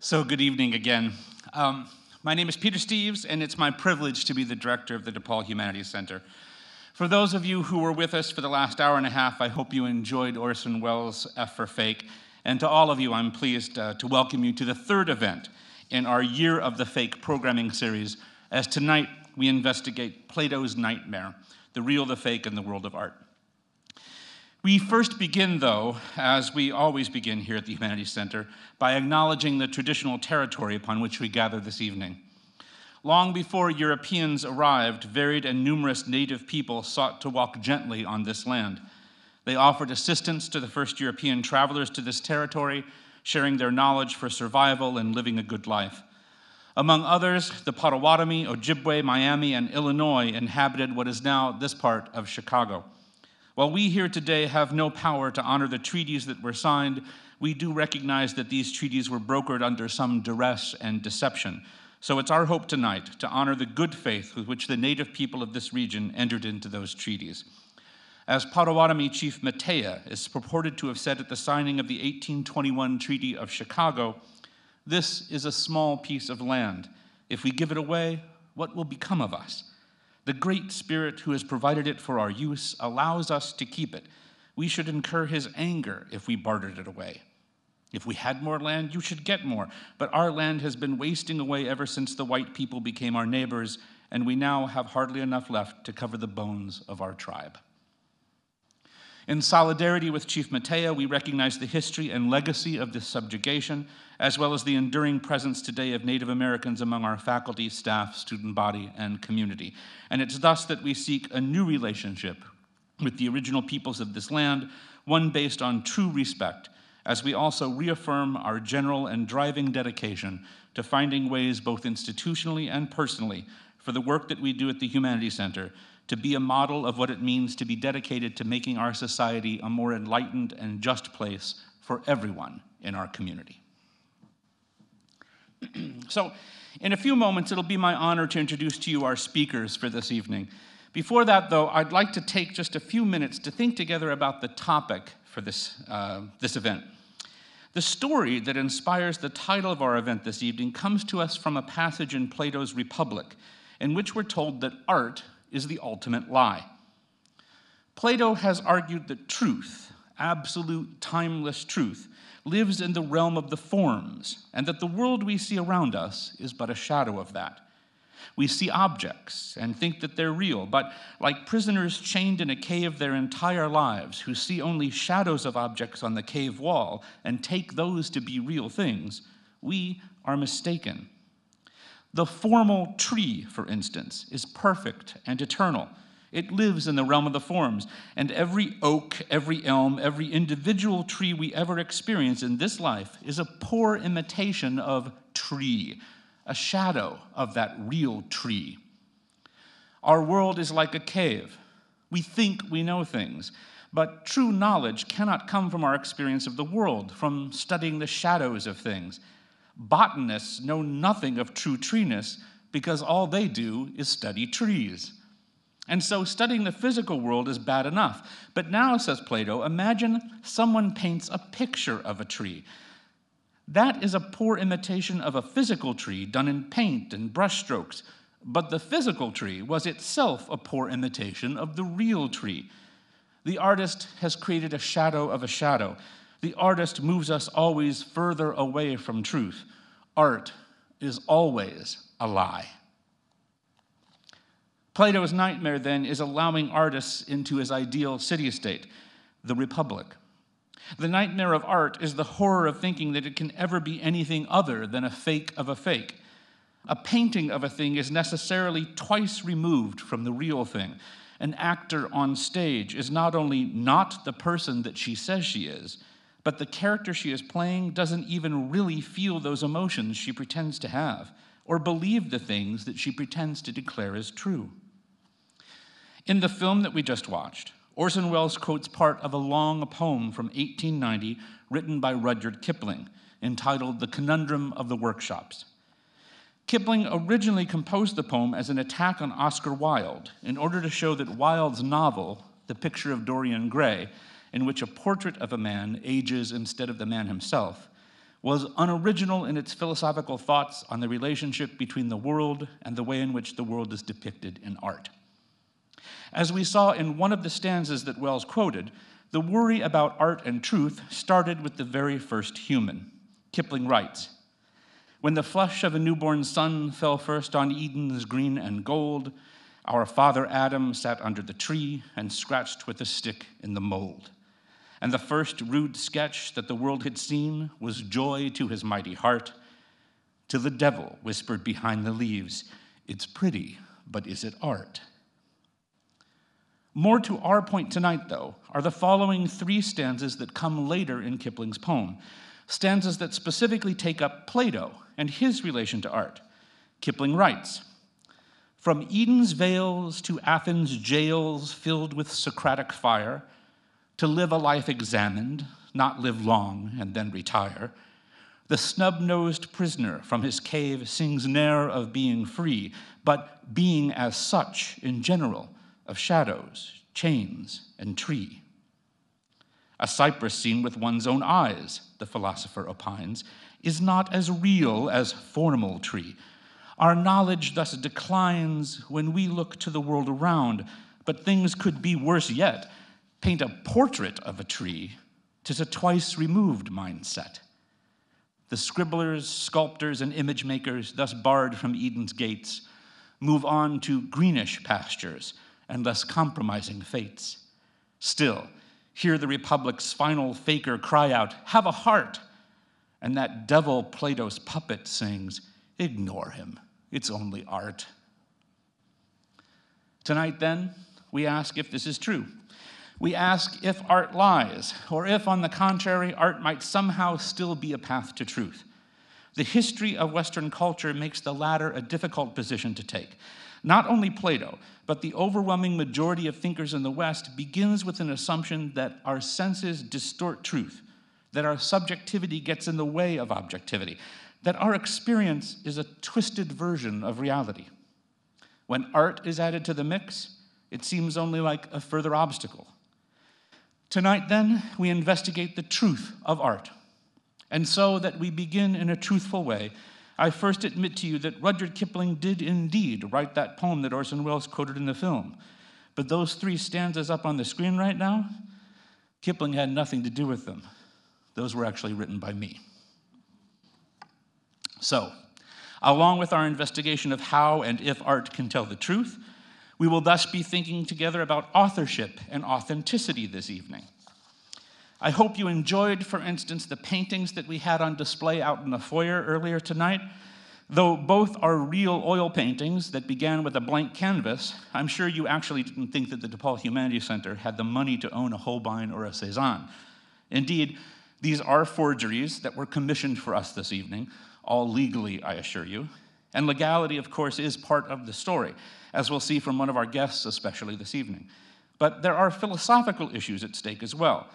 So good evening again. My name is Peter Steeves, and it's my privilege to be the director of the DePaul Humanities Center. For those of you who were with us for the last hour and a half, I hope you enjoyed Orson Welles' F for Fake. And to all of you, I'm pleased to welcome you to the third event in our Year of the Fake programming series, as tonight we investigate Plato's nightmare, the real, the fake, and the world of art. We first begin, though, as we always begin here at the Humanities Center, by acknowledging the traditional territory upon which we gather this evening. Long before Europeans arrived, varied and numerous native people sought to walk gently on this land. They offered assistance to the first European travelers to this territory, sharing their knowledge for survival and living a good life. Among others, the Potawatomi, Ojibwe, Miami, and Illinois inhabited what is now this part of Chicago. While we here today have no power to honor the treaties that were signed, we do recognize that these treaties were brokered under some duress and deception. So it's our hope tonight to honor the good faith with which the native people of this region entered into those treaties. As Potawatomi Chief Matea is purported to have said at the signing of the 1821 Treaty of Chicago, "This is a small piece of land. If we give it away, what will become of us? The Great Spirit who has provided it for our use allows us to keep it. We should incur his anger if we bartered it away. If we had more land, you should get more. But our land has been wasting away ever since the white people became our neighbors, and we now have hardly enough left to cover the bones of our tribe." In solidarity with Chief Matea, we recognize the history and legacy of this subjugation, as well as the enduring presence today of Native Americans among our faculty, staff, student body, and community. And it's thus that we seek a new relationship with the original peoples of this land, one based on true respect, as we also reaffirm our general and driving dedication to finding ways both institutionally and personally for the work that we do at the Humanities Center to be a model of what it means to be dedicated to making our society a more enlightened and just place for everyone in our community. So, in a few moments, it'll be my honor to introduce to you our speakers for this evening. Before that, though, I'd like to take just a few minutes to think together about the topic for this event. The story that inspires the title of our event this evening comes to us from a passage in Plato's Republic, in which we're told that art is the ultimate lie. Plato has argued that truth, absolute timeless truth, lives in the realm of the forms, and that the world we see around us is but a shadow of that. We see objects and think that they're real, but like prisoners chained in a cave their entire lives, who see only shadows of objects on the cave wall and take those to be real things, we are mistaken. The formal tree, for instance, is perfect and eternal. It lives in the realm of the forms, and every oak, every elm, every individual tree we ever experience in this life is a poor imitation of tree, a shadow of that real tree. Our world is like a cave. We think we know things, but true knowledge cannot come from our experience of the world, from studying the shadows of things. Botanists know nothing of true treeness because all they do is study trees. And so studying the physical world is bad enough. But now, says Plato, imagine someone paints a picture of a tree. That is a poor imitation of a physical tree done in paint and brushstrokes. But the physical tree was itself a poor imitation of the real tree. The artist has created a shadow of a shadow. The artist moves us always further away from truth. Art is always a lie. Plato's nightmare, then, is allowing artists into his ideal city-state, the Republic. The nightmare of art is the horror of thinking that it can ever be anything other than a fake of a fake. A painting of a thing is necessarily twice removed from the real thing. An actor on stage is not only not the person that she says she is, but the character she is playing doesn't even really feel those emotions she pretends to have, or believe the things that she pretends to declare as true. In the film that we just watched, Orson Welles quotes part of a long poem from 1890 written by Rudyard Kipling, entitled "The Conundrum of the Workshops." Kipling originally composed the poem as an attack on Oscar Wilde in order to show that Wilde's novel, The Picture of Dorian Gray, in which a portrait of a man ages instead of the man himself, was unoriginal in its philosophical thoughts on the relationship between the world and the way in which the world is depicted in art. As we saw in one of the stanzas that Wells quoted, the worry about art and truth started with the very first human. Kipling writes, "When the flush of a newborn sun fell first on Eden's green and gold, our father Adam sat under the tree and scratched with a stick in the mold. And the first rude sketch that the world had seen was joy to his mighty heart, till the devil whispered behind the leaves, 'It's pretty, but is it art?'" More to our point tonight, though, are the following three stanzas that come later in Kipling's poem, stanzas that specifically take up Plato and his relation to art. Kipling writes, "From Eden's vales to Athens' jails filled with Socratic fire, to live a life examined, not live long and then retire, the snub-nosed prisoner from his cave sings ne'er of being free, but being as such in general, of shadows, chains, and tree. A cypress seen with one's own eyes," the philosopher opines, "is not as real as formal tree. Our knowledge thus declines when we look to the world around, but things could be worse yet. Paint a portrait of a tree, 'tis a twice removed mindset. The scribblers, sculptors, and image makers, thus barred from Eden's gates, move on to greenish pastures and less compromising fates. Still, hear the Republic's final faker cry out, 'Have a heart!' And that devil Plato's puppet sings, 'Ignore him, it's only art.'" Tonight, then, we ask if this is true. We ask if art lies, or if, on the contrary, art might somehow still be a path to truth. The history of Western culture makes the latter a difficult position to take. Not only Plato, but the overwhelming majority of thinkers in the West begins with an assumption that our senses distort truth, that our subjectivity gets in the way of objectivity, that our experience is a twisted version of reality. When art is added to the mix, it seems only like a further obstacle. Tonight, then, we investigate the truth of art. And so that we begin in a truthful way, I first admit to you that Rudyard Kipling did indeed write that poem that Orson Welles quoted in the film. But those three stanzas up on the screen right now, Kipling had nothing to do with them. Those were actually written by me. So, along with our investigation of how and if art can tell the truth, we will thus be thinking together about authorship and authenticity this evening. I hope you enjoyed, for instance, the paintings that we had on display out in the foyer earlier tonight. Though both are real oil paintings that began with a blank canvas, I'm sure you actually didn't think that the DePaul Humanities Center had the money to own a Holbein or a Cézanne. Indeed, these are forgeries that were commissioned for us this evening, all legally, I assure you. And legality, of course, is part of the story, as we'll see from one of our guests, especially this evening. But there are philosophical issues at stake as well.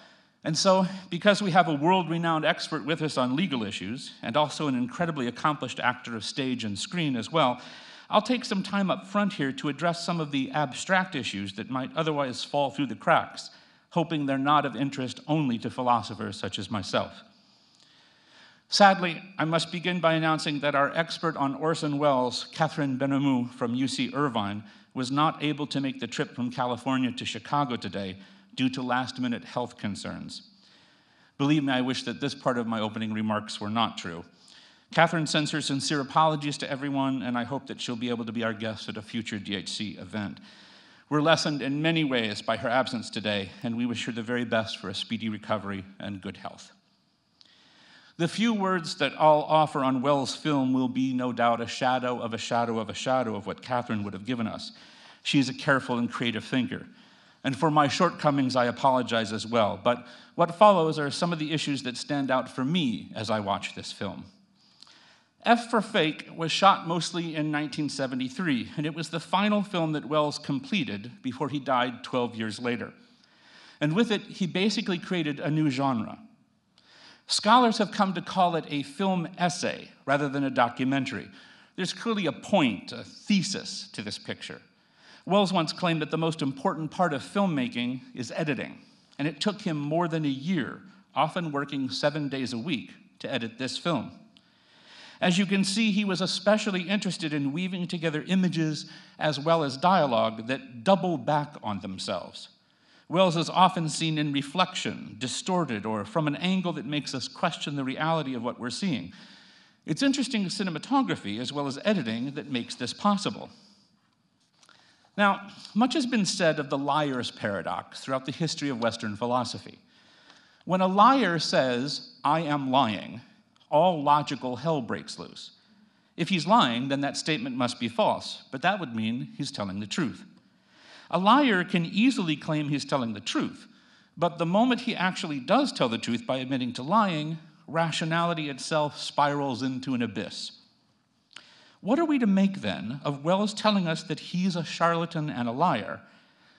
And so, because we have a world-renowned expert with us on legal issues, and also an incredibly accomplished actor of stage and screen as well, I'll take some time up front here to address some of the abstract issues that might otherwise fall through the cracks, hoping they're not of interest only to philosophers such as myself. Sadly, I must begin by announcing that our expert on Orson Welles, Catherine Benamou from UC Irvine, was not able to make the trip from California to Chicago today due to last-minute health concerns. Believe me, I wish that this part of my opening remarks were not true. Catherine sends her sincere apologies to everyone, and I hope that she'll be able to be our guest at a future DHC event. We're lessened in many ways by her absence today, and we wish her the very best for a speedy recovery and good health. The few words that I'll offer on Welles' film will be, no doubt, a shadow of a shadow of a shadow of what Catherine would have given us. She is a careful and creative thinker. And for my shortcomings, I apologize as well. But what follows are some of the issues that stand out for me as I watch this film. F for Fake was shot mostly in 1973, and it was the final film that Welles completed before he died 12 years later. And with it, he basically created a new genre. Scholars have come to call it a film essay rather than a documentary. There's clearly a point, a thesis to this picture. Welles once claimed that the most important part of filmmaking is editing, and it took him more than a year, often working 7 days a week, to edit this film. As you can see, he was especially interested in weaving together images as well as dialogue that double back on themselves. Welles is often seen in reflection, distorted, or from an angle that makes us question the reality of what we're seeing. It's interesting cinematography as well as editing that makes this possible. Now, much has been said of the liar's paradox throughout the history of Western philosophy. When a liar says, "I am lying," all logical hell breaks loose. If he's lying, then that statement must be false, but that would mean he's telling the truth. A liar can easily claim he's telling the truth, but the moment he actually does tell the truth by admitting to lying, rationality itself spirals into an abyss. What are we to make, then, of Welles telling us that he's a charlatan and a liar,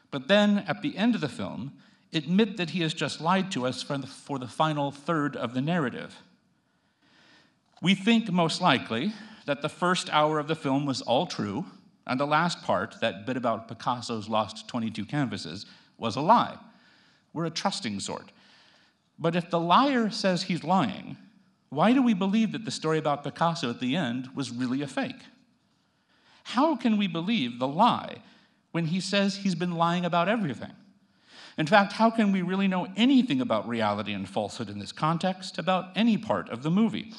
but then, at the end of the film, admit that he has just lied to us for the final third of the narrative? We think, most likely, that the first hour of the film was all true, and the last part, that bit about Picasso's lost 22 canvases, was a lie. We're a trusting sort. But if the liar says he's lying, why do we believe that the story about Picasso at the end was really a fake? How can we believe the lie when he says he's been lying about everything? In fact, how can we really know anything about reality and falsehood in this context, about any part of the movie?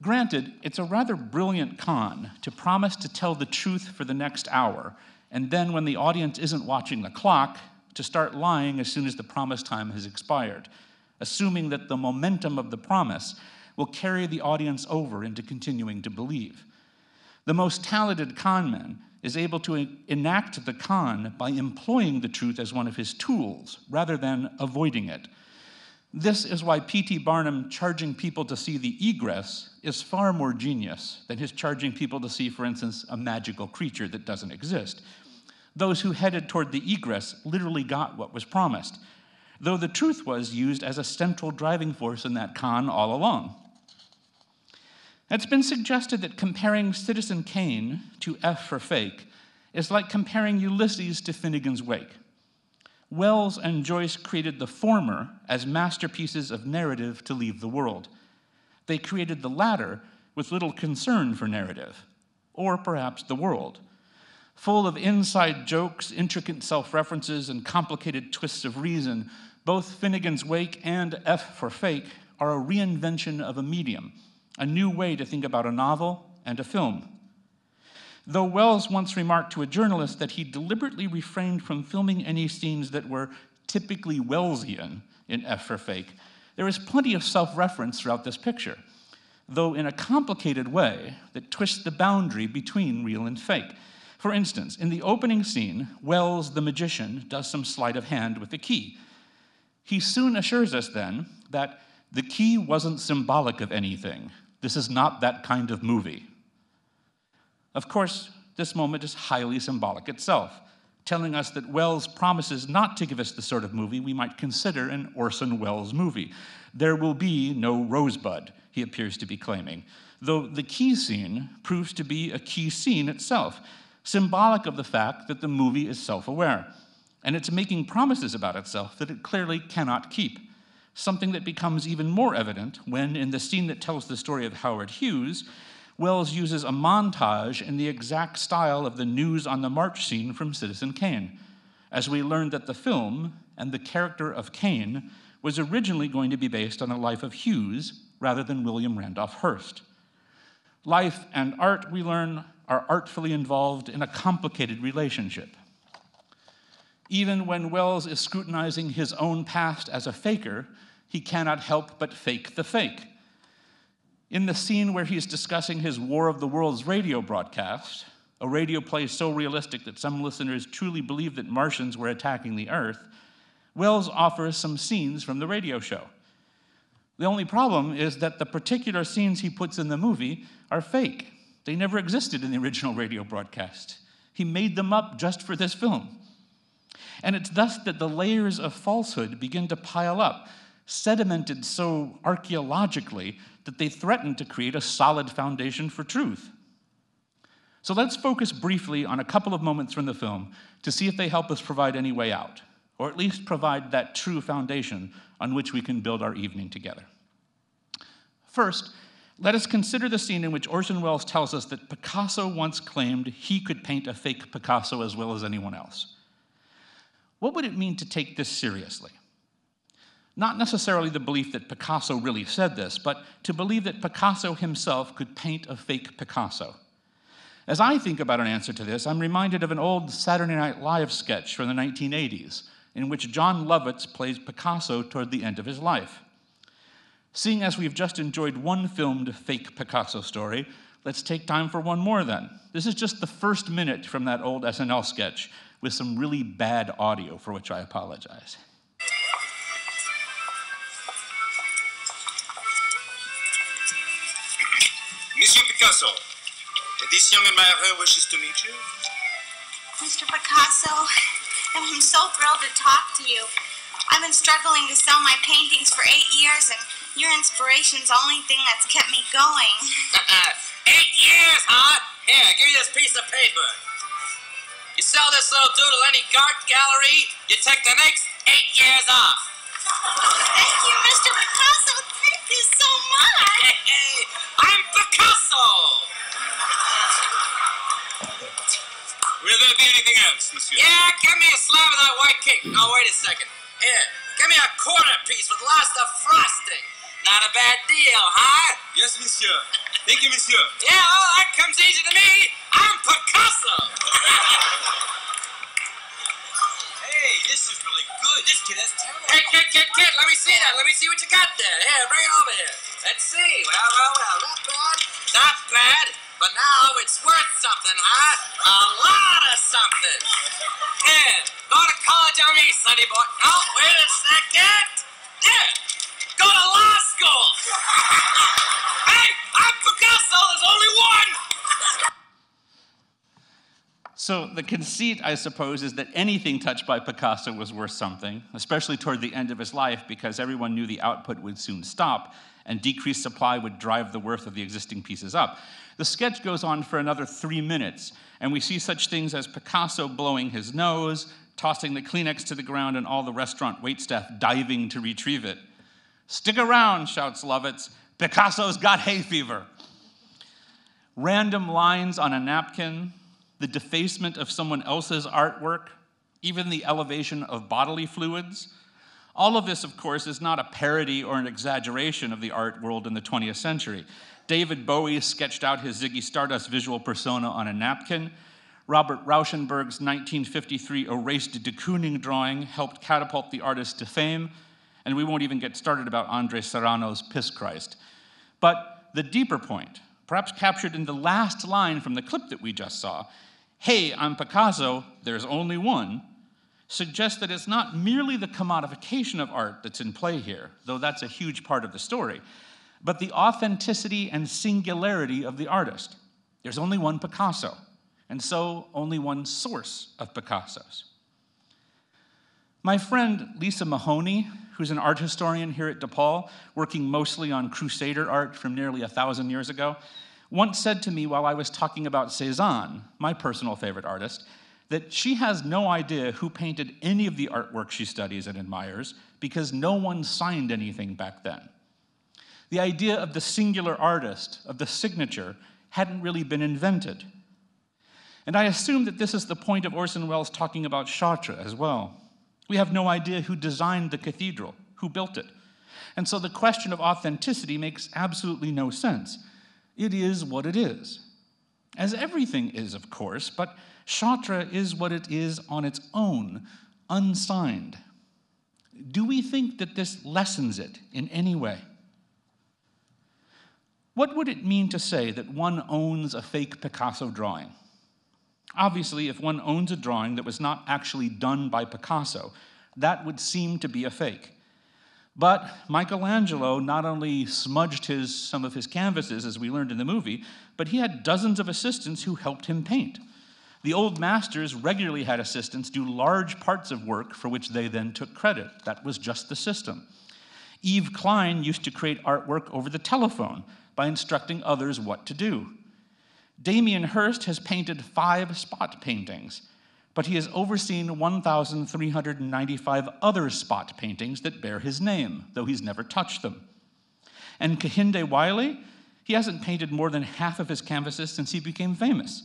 Granted, it's a rather brilliant con to promise to tell the truth for the next hour, and then when the audience isn't watching the clock, to start lying as soon as the promised time has expired, assuming that the momentum of the promise will carry the audience over into continuing to believe. The most talented con man is able to enact the con by employing the truth as one of his tools, rather than avoiding it. This is why P.T. Barnum charging people to see the egress is far more genius than his charging people to see, for instance, a magical creature that doesn't exist. Those who headed toward the egress literally got what was promised, though the truth was used as a central driving force in that con all along. It's been suggested that comparing Citizen Kane to F for Fake is like comparing Ulysses to Finnegans Wake. Welles and Joyce created the former as masterpieces of narrative to leave the world. They created the latter with little concern for narrative, or perhaps the world. Full of inside jokes, intricate self-references, and complicated twists of reason, both Finnegans Wake and F for Fake are a reinvention of a medium, a new way to think about a novel and a film. Though Welles once remarked to a journalist that he deliberately refrained from filming any scenes that were typically Wellesian in F for Fake, there is plenty of self-reference throughout this picture, though in a complicated way that twists the boundary between real and fake. For instance, in the opening scene, Welles, the magician, does some sleight of hand with the key. He soon assures us then that the key wasn't symbolic of anything. This is not that kind of movie. Of course, this moment is highly symbolic itself, telling us that Welles promises not to give us the sort of movie we might consider an Orson Welles movie. There will be no Rosebud, he appears to be claiming, though the key scene proves to be a key scene itself, symbolic of the fact that the movie is self-aware, and it's making promises about itself that it clearly cannot keep, something that becomes even more evident when, in the scene that tells the story of Howard Hughes, Welles uses a montage in the exact style of the News on the March scene from Citizen Kane, as we learned that the film and the character of Kane was originally going to be based on the life of Hughes rather than William Randolph Hearst. Life and art, we learn, are artfully involved in a complicated relationship. Even when Welles is scrutinizing his own past as a faker, he cannot help but fake the fake. In the scene where he's discussing his War of the Worlds radio broadcast, a radio play so realistic that some listeners truly believe that Martians were attacking the Earth, Welles offers some scenes from the radio show. The only problem is that the particular scenes he puts in the movie are fake. They never existed in the original radio broadcast. He made them up just for this film. And it's thus that the layers of falsehood begin to pile up, sedimented so archaeologically that they threaten to create a solid foundation for truth. So let's focus briefly on a couple of moments from the film to see if they help us provide any way out, or at least provide that true foundation on which we can build our evening together. First, let us consider the scene in which Orson Welles tells us that Picasso once claimed he could paint a fake Picasso as well as anyone else. What would it mean to take this seriously? Not necessarily the belief that Picasso really said this, but to believe that Picasso himself could paint a fake Picasso. As I think about an answer to this, I'm reminded of an old Saturday Night Live sketch from the 1980s, in which John Lovitz plays Picasso toward the end of his life. Seeing as we've just enjoyed one filmed fake Picasso story, let's take time for one more then. This is just the first minute from that old SNL sketch with some really bad audio, for which I apologize. Monsieur Picasso, this young admirer wishes to meet you. Mr. Picasso, I'm so thrilled to talk to you. I've been struggling to sell my paintings for 8 years, and your inspiration's the only thing that's kept me going. 8 years, huh? Here, give me this piece of paper. You sell this little doodle any art gallery, you take the next 8 years off. Thank you, Mr. Picasso. Thank you so much. Hey, I'm Picasso. Will there be anything else, monsieur? Yeah, give me a slab of that white cake. Oh, wait a second. Here, give me a quarter piece with lots of frosting. Not a bad deal, huh? Yes, monsieur. Thank you, monsieur. Yeah, well, that comes easy to me. I'm Picasso. Hey, this is really good. This kid has talent. Hey, kid, let me see that. Let me see what you got there. Here, bring it over here. Let's see. Well. Not bad. Not bad. But now it's worth something, huh? A lot of something. Here, go to college on me, sonny boy. No, wait a second. Here, go to law school. Hey, I'm Picasso. There's only one. So the conceit, I suppose, is that anything touched by Picasso was worth something, especially toward the end of his life, because everyone knew the output would soon stop, and decreased supply would drive the worth of the existing pieces up. The sketch goes on for another 3 minutes, and we see such things as Picasso blowing his nose, tossing the Kleenex to the ground, and all the restaurant waitstaff diving to retrieve it. "Stick around," shouts Lovitz. "Picasso's got hay fever." Random lines on a napkin, the defacement of someone else's artwork, even the elevation of bodily fluids. All of this, of course, is not a parody or an exaggeration of the art world in the 20th century. David Bowie sketched out his Ziggy Stardust visual persona on a napkin. Robert Rauschenberg's 1953 erased de Kooning drawing helped catapult the artist to fame, and we won't even get started about Andre Serrano's Piss Christ. But the deeper point, perhaps captured in the last line from the clip that we just saw, "Hey, I'm Picasso, there's only one," suggests that it's not merely the commodification of art that's in play here, though that's a huge part of the story, but the authenticity and singularity of the artist. There's only one Picasso, and so only one source of Picassos. My friend Lisa Mahoney, who's an art historian here at DePaul, working mostly on Crusader art from nearly 1,000 years ago, once said to me while I was talking about Cézanne, my personal favorite artist, that she has no idea who painted any of the artwork she studies and admires because no one signed anything back then. The idea of the singular artist, of the signature, hadn't really been invented. And I assume that this is the point of Orson Welles talking about Chartres as well. We have no idea who designed the cathedral, who built it. And so the question of authenticity makes absolutely no sense. It is what it is. As everything is, of course, but Chartres is what it is on its own, unsigned. Do we think that this lessens it in any way? What would it mean to say that one owns a fake Picasso drawing? Obviously, if one owns a drawing that was not actually done by Picasso, that would seem to be a fake. But Michelangelo not only smudged some of his canvases, as we learned in the movie, but he had dozens of assistants who helped him paint. The old masters regularly had assistants do large parts of work for which they then took credit. That was just the system. Yves Klein used to create artwork over the telephone by instructing others what to do. Damien Hirst has painted 5 spot paintings, but he has overseen 1,395 other spot paintings that bear his name, though he's never touched them. And Kehinde Wiley, he hasn't painted more than half of his canvases since he became famous.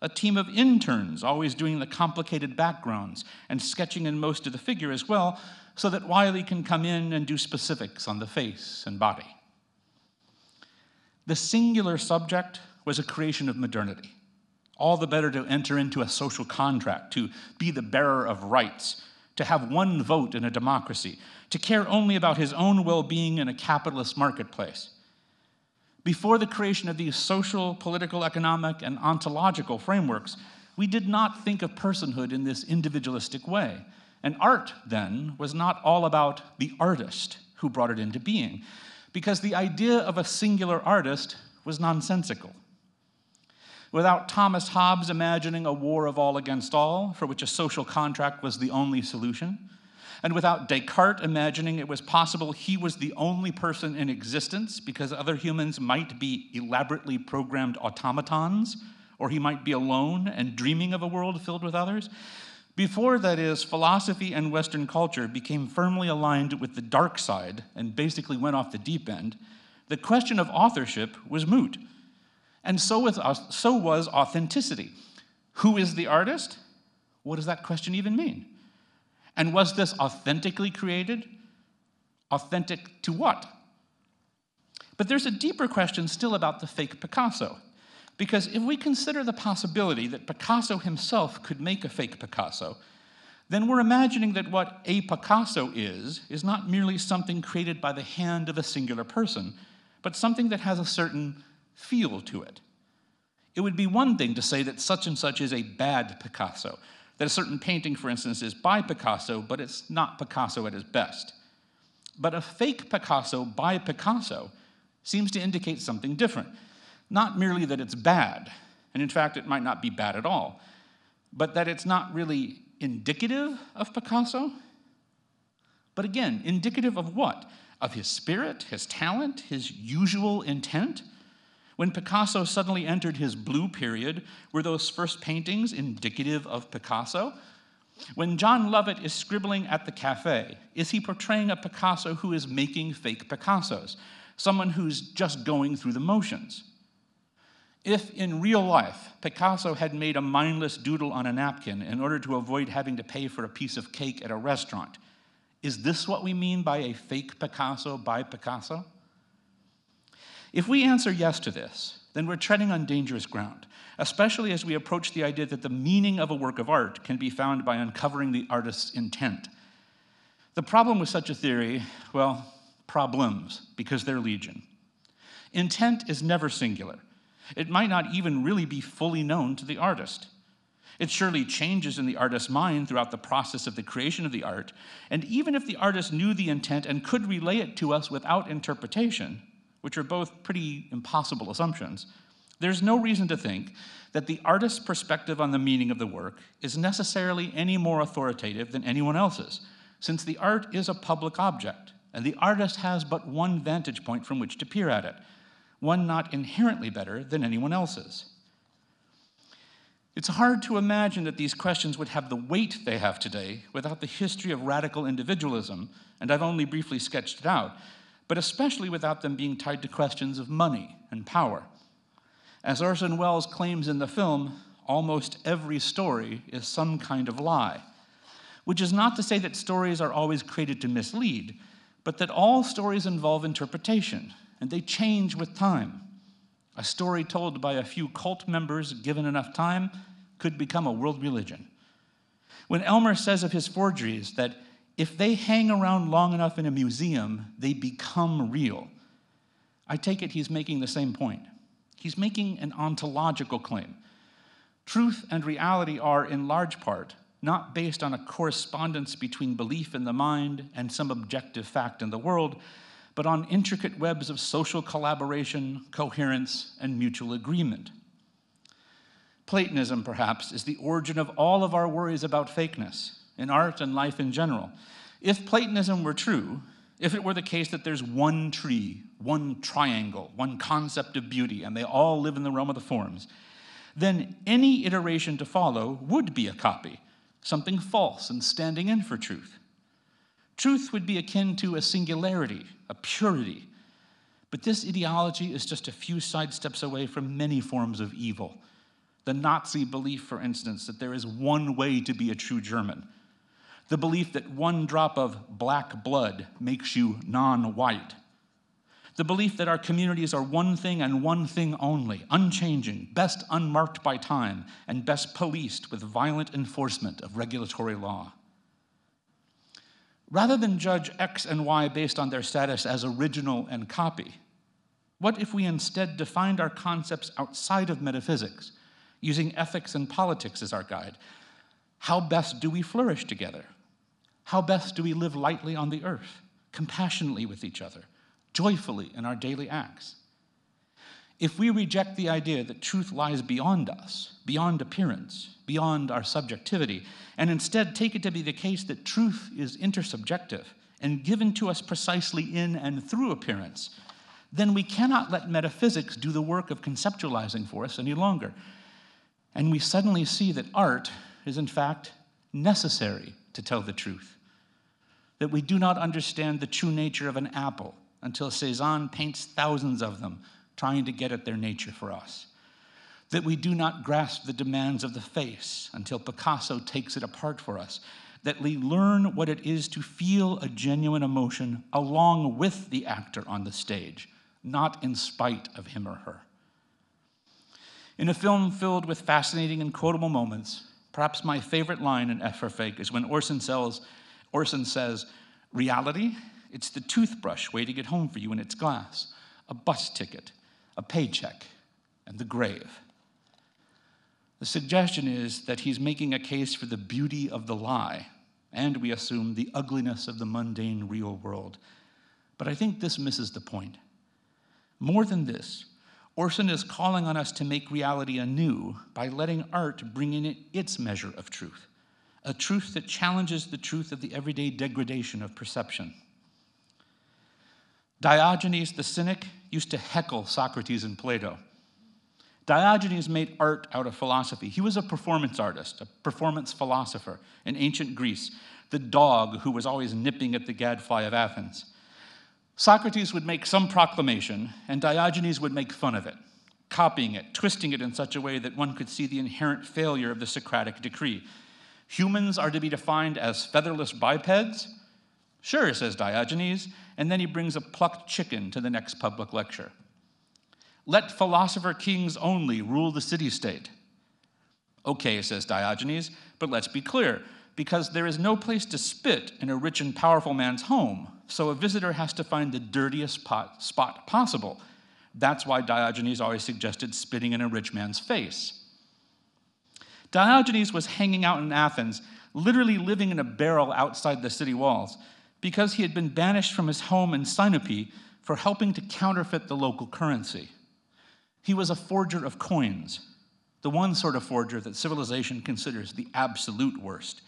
A team of interns always doing the complicated backgrounds and sketching in most of the figure as well, so that Wiley can come in and do specifics on the face and body. The singular subject was a creation of modernity. All the better to enter into a social contract, to be the bearer of rights, to have one vote in a democracy, to care only about his own well-being in a capitalist marketplace. Before the creation of these social, political, economic, and ontological frameworks, we did not think of personhood in this individualistic way. And art, then, was not all about the artist who brought it into being, because the idea of a singular artist was nonsensical. Without Thomas Hobbes imagining a war of all against all, for which a social contract was the only solution, and without Descartes imagining it was possible he was the only person in existence because other humans might be elaborately programmed automatons, or he might be alone and dreaming of a world filled with others, before, that is, philosophy and Western culture became firmly aligned with the dark side and basically went off the deep end, the question of authorship was moot. And so was authenticity. Who is the artist? What does that question even mean? And was this authentically created? Authentic to what? But there's a deeper question still about the fake Picasso. Because if we consider the possibility that Picasso himself could make a fake Picasso, then we're imagining that what a Picasso is not merely something created by the hand of a singular person, but something that has a certain feel to it. It would be one thing to say that such and such is a bad Picasso, that a certain painting, for instance, is by Picasso, but it's not Picasso at his best. But a fake Picasso by Picasso seems to indicate something different. Not merely that it's bad, and in fact it might not be bad at all, but that it's not really indicative of Picasso. But again, indicative of what? Of his spirit, his talent, his usual intent? When Picasso suddenly entered his blue period, were those first paintings indicative of Picasso? When John Lovett is scribbling at the cafe, is he portraying a Picasso who is making fake Picassos, someone who's just going through the motions? If in real life Picasso had made a mindless doodle on a napkin in order to avoid having to pay for a piece of cake at a restaurant, is this what we mean by a fake Picasso by Picasso? If we answer yes to this, then we're treading on dangerous ground, especially as we approach the idea that the meaning of a work of art can be found by uncovering the artist's intent. The problem with such a theory, well, problems, because they're legion. Intent is never singular. It might not even really be fully known to the artist. It surely changes in the artist's mind throughout the process of the creation of the art, and even if the artist knew the intent and could relay it to us without interpretation, which are both pretty impossible assumptions, there's no reason to think that the artist's perspective on the meaning of the work is necessarily any more authoritative than anyone else's, since the art is a public object, and the artist has but one vantage point from which to peer at it, one not inherently better than anyone else's. It's hard to imagine that these questions would have the weight they have today without the history of radical individualism, and I've only briefly sketched it out, but especially without them being tied to questions of money and power. As Orson Welles claims in the film, almost every story is some kind of lie, which is not to say that stories are always created to mislead, but that all stories involve interpretation, and they change with time. A story told by a few cult members given enough time could become a world religion. When Elmer says of his forgeries that if they hang around long enough in a museum, they become real, I take it he's making the same point. He's making an ontological claim. Truth and reality are, in large part, not based on a correspondence between belief in the mind and some objective fact in the world, but on intricate webs of social collaboration, coherence, and mutual agreement. Platonism, perhaps, is the origin of all of our worries about fakeness in art and life in general. If Platonism were true, if it were the case that there's one tree, one triangle, one concept of beauty, and they all live in the realm of the forms, then any iteration to follow would be a copy, something false and standing in for truth. Truth would be akin to a singularity, a purity. But this ideology is just a few sidesteps away from many forms of evil. The Nazi belief, for instance, that there is one way to be a true German. The belief that one drop of black blood makes you non-white. The belief that our communities are one thing and one thing only, unchanging, best unmarked by time, and best policed with violent enforcement of regulatory law. Rather than judge X and Y based on their status as original and copy, what if we instead defined our concepts outside of metaphysics, using ethics and politics as our guide? How best do we flourish together? How best do we live lightly on the earth, compassionately with each other, joyfully in our daily acts? If we reject the idea that truth lies beyond us, beyond appearance, beyond our subjectivity, and instead take it to be the case that truth is intersubjective and given to us precisely in and through appearance, then we cannot let metaphysics do the work of conceptualizing for us any longer. And we suddenly see that art is in fact necessary to tell the truth. That we do not understand the true nature of an apple until Cézanne paints thousands of them trying to get at their nature for us. That we do not grasp the demands of the face until Picasso takes it apart for us. That we learn what it is to feel a genuine emotion along with the actor on the stage, not in spite of him or her. In a film filled with fascinating and quotable moments, perhaps my favorite line in F for Fake is when Orson says, "Reality, it's the toothbrush waiting at home for you in its glass, a bus ticket, a paycheck, and the grave." The suggestion is that he's making a case for the beauty of the lie, and we assume the ugliness of the mundane real world. But I think this misses the point. More than this, Orson is calling on us to make reality anew by letting art bring in its measure of truth, a truth that challenges the truth of the everyday degradation of perception. Diogenes the cynic used to heckle Socrates and Plato. Diogenes made art out of philosophy. He was a performance artist, a performance philosopher in ancient Greece, the dog who was always nipping at the gadfly of Athens. Socrates would make some proclamation, and Diogenes would make fun of it, copying it, twisting it in such a way that one could see the inherent failure of the Socratic decree. Humans are to be defined as featherless bipeds? Sure, says Diogenes, and then he brings a plucked chicken to the next public lecture. Let philosopher kings only rule the city-state. Okay, says Diogenes, but let's be clear, because there is no place to spit in a rich and powerful man's home, so a visitor has to find the dirtiest spot possible. That's why Diogenes always suggested spitting in a rich man's face. Diogenes was hanging out in Athens, literally living in a barrel outside the city walls, because he had been banished from his home in Sinope for helping to counterfeit the local currency. He was a forger of coins, the one sort of forger that civilization considers the absolute worst.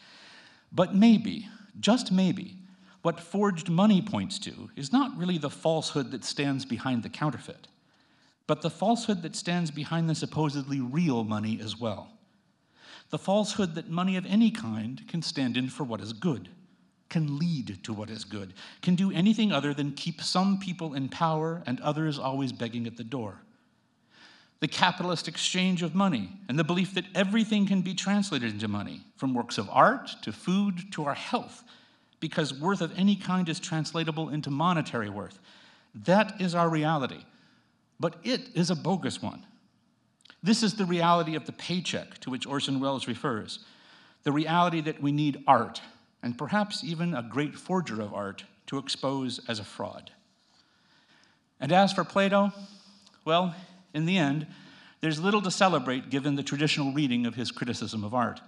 But maybe, just maybe, what forged money points to is not really the falsehood that stands behind the counterfeit, but the falsehood that stands behind the supposedly real money as well. The falsehood that money of any kind can stand in for what is good, can lead to what is good, can do anything other than keep some people in power and others always begging at the door. The capitalist exchange of money and the belief that everything can be translated into money, from works of art to food to our health, because worth of any kind is translatable into monetary worth. That is our reality, but it is a bogus one. This is the reality of the paycheck to which Orson Welles refers, the reality that we need art, and perhaps even a great forger of art, to expose as a fraud. And as for Plato, well, in the end, there's little to celebrate given the traditional reading of his criticism of art.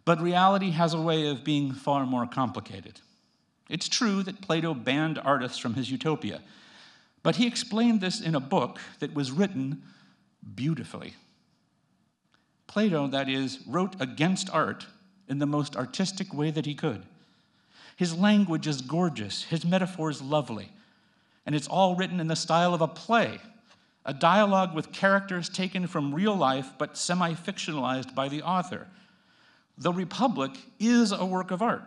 But reality has a way of being far more complicated. It's true that Plato banned artists from his utopia, but he explained this in a book that was written beautifully. Plato, that is, wrote against art in the most artistic way that he could. His language is gorgeous, his metaphors lovely, and it's all written in the style of a play, a dialogue with characters taken from real life but semi-fictionalized by the author. The Republic is a work of art.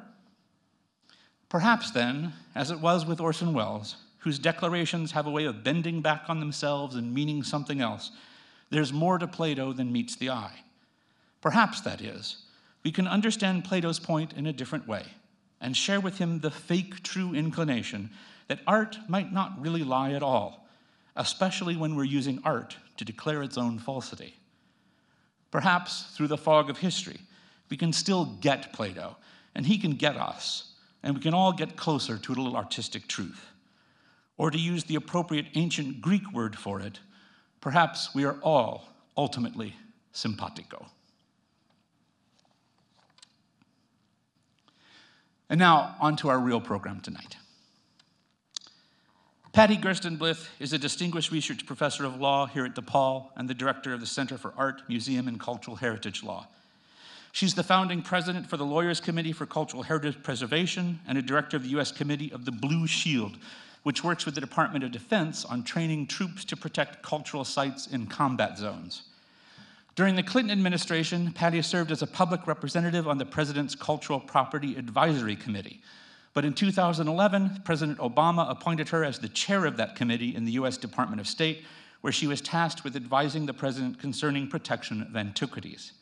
Perhaps then, as it was with Orson Welles, whose declarations have a way of bending back on themselves and meaning something else, there's more to Plato than meets the eye. Perhaps, that is, we can understand Plato's point in a different way and share with him the fake true inclination that art might not really lie at all, especially when we're using art to declare its own falsity. Perhaps, through the fog of history, we can still get Plato, and he can get us, and we can all get closer to a little artistic truth. Or to use the appropriate ancient Greek word for it, perhaps we are all ultimately simpatico. And now, on to our real program tonight. Patty Gerstenblith is a distinguished research professor of law here at DePaul and the director of the Center for Art, Museum, and Cultural Heritage Law. She's the founding president for the Lawyers Committee for Cultural Heritage Preservation and a director of the U.S. Committee of the Blue Shield, which works with the Department of Defense on training troops to protect cultural sites in combat zones. During the Clinton administration, Patty served as a public representative on the President's Cultural Property Advisory Committee. But in 2011, President Obama appointed her as the chair of that committee in the U.S. Department of State, where she was tasked with advising the president concerning protection of antiquities.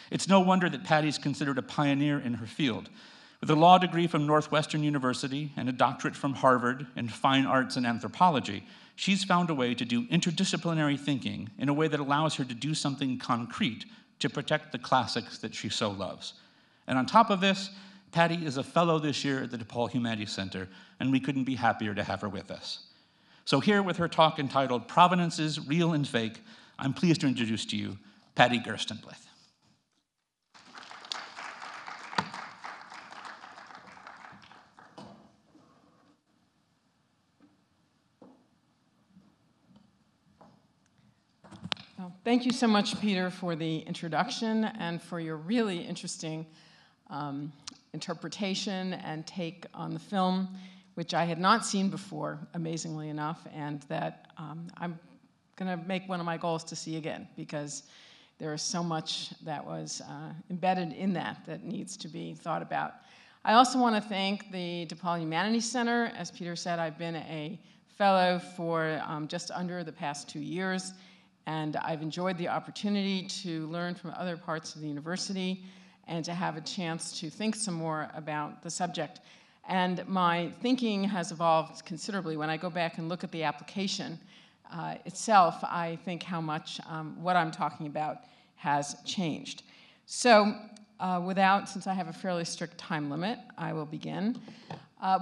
It's no wonder that Patty's considered a pioneer in her field. With a law degree from Northwestern University and a doctorate from Harvard in fine arts and anthropology, she's found a way to do interdisciplinary thinking in a way that allows her to do something concrete to protect the classics that she so loves. And on top of this, Patty is a fellow this year at the DePaul Humanities Center, and we couldn't be happier to have her with us. So here with her talk entitled Provenances, Real and Fake, I'm pleased to introduce to you Patty Gerstenblith. Thank you so much, Peter, for the introduction and for your really interesting interpretation and take on the film, which I had not seen before, amazingly enough, and that I'm going to make one of my goals to see again, because there is so much that was embedded in that needs to be thought about. I also want to thank the DePaul Humanities Center. As Peter said, I've been a fellow for just under the past 2 years, and I've enjoyed the opportunity to learn from other parts of the university and to have a chance to think some more about the subject. And my thinking has evolved considerably. When I go back and look at the application itself, I think how much what I'm talking about has changed. So since I have a fairly strict time limit, I will begin,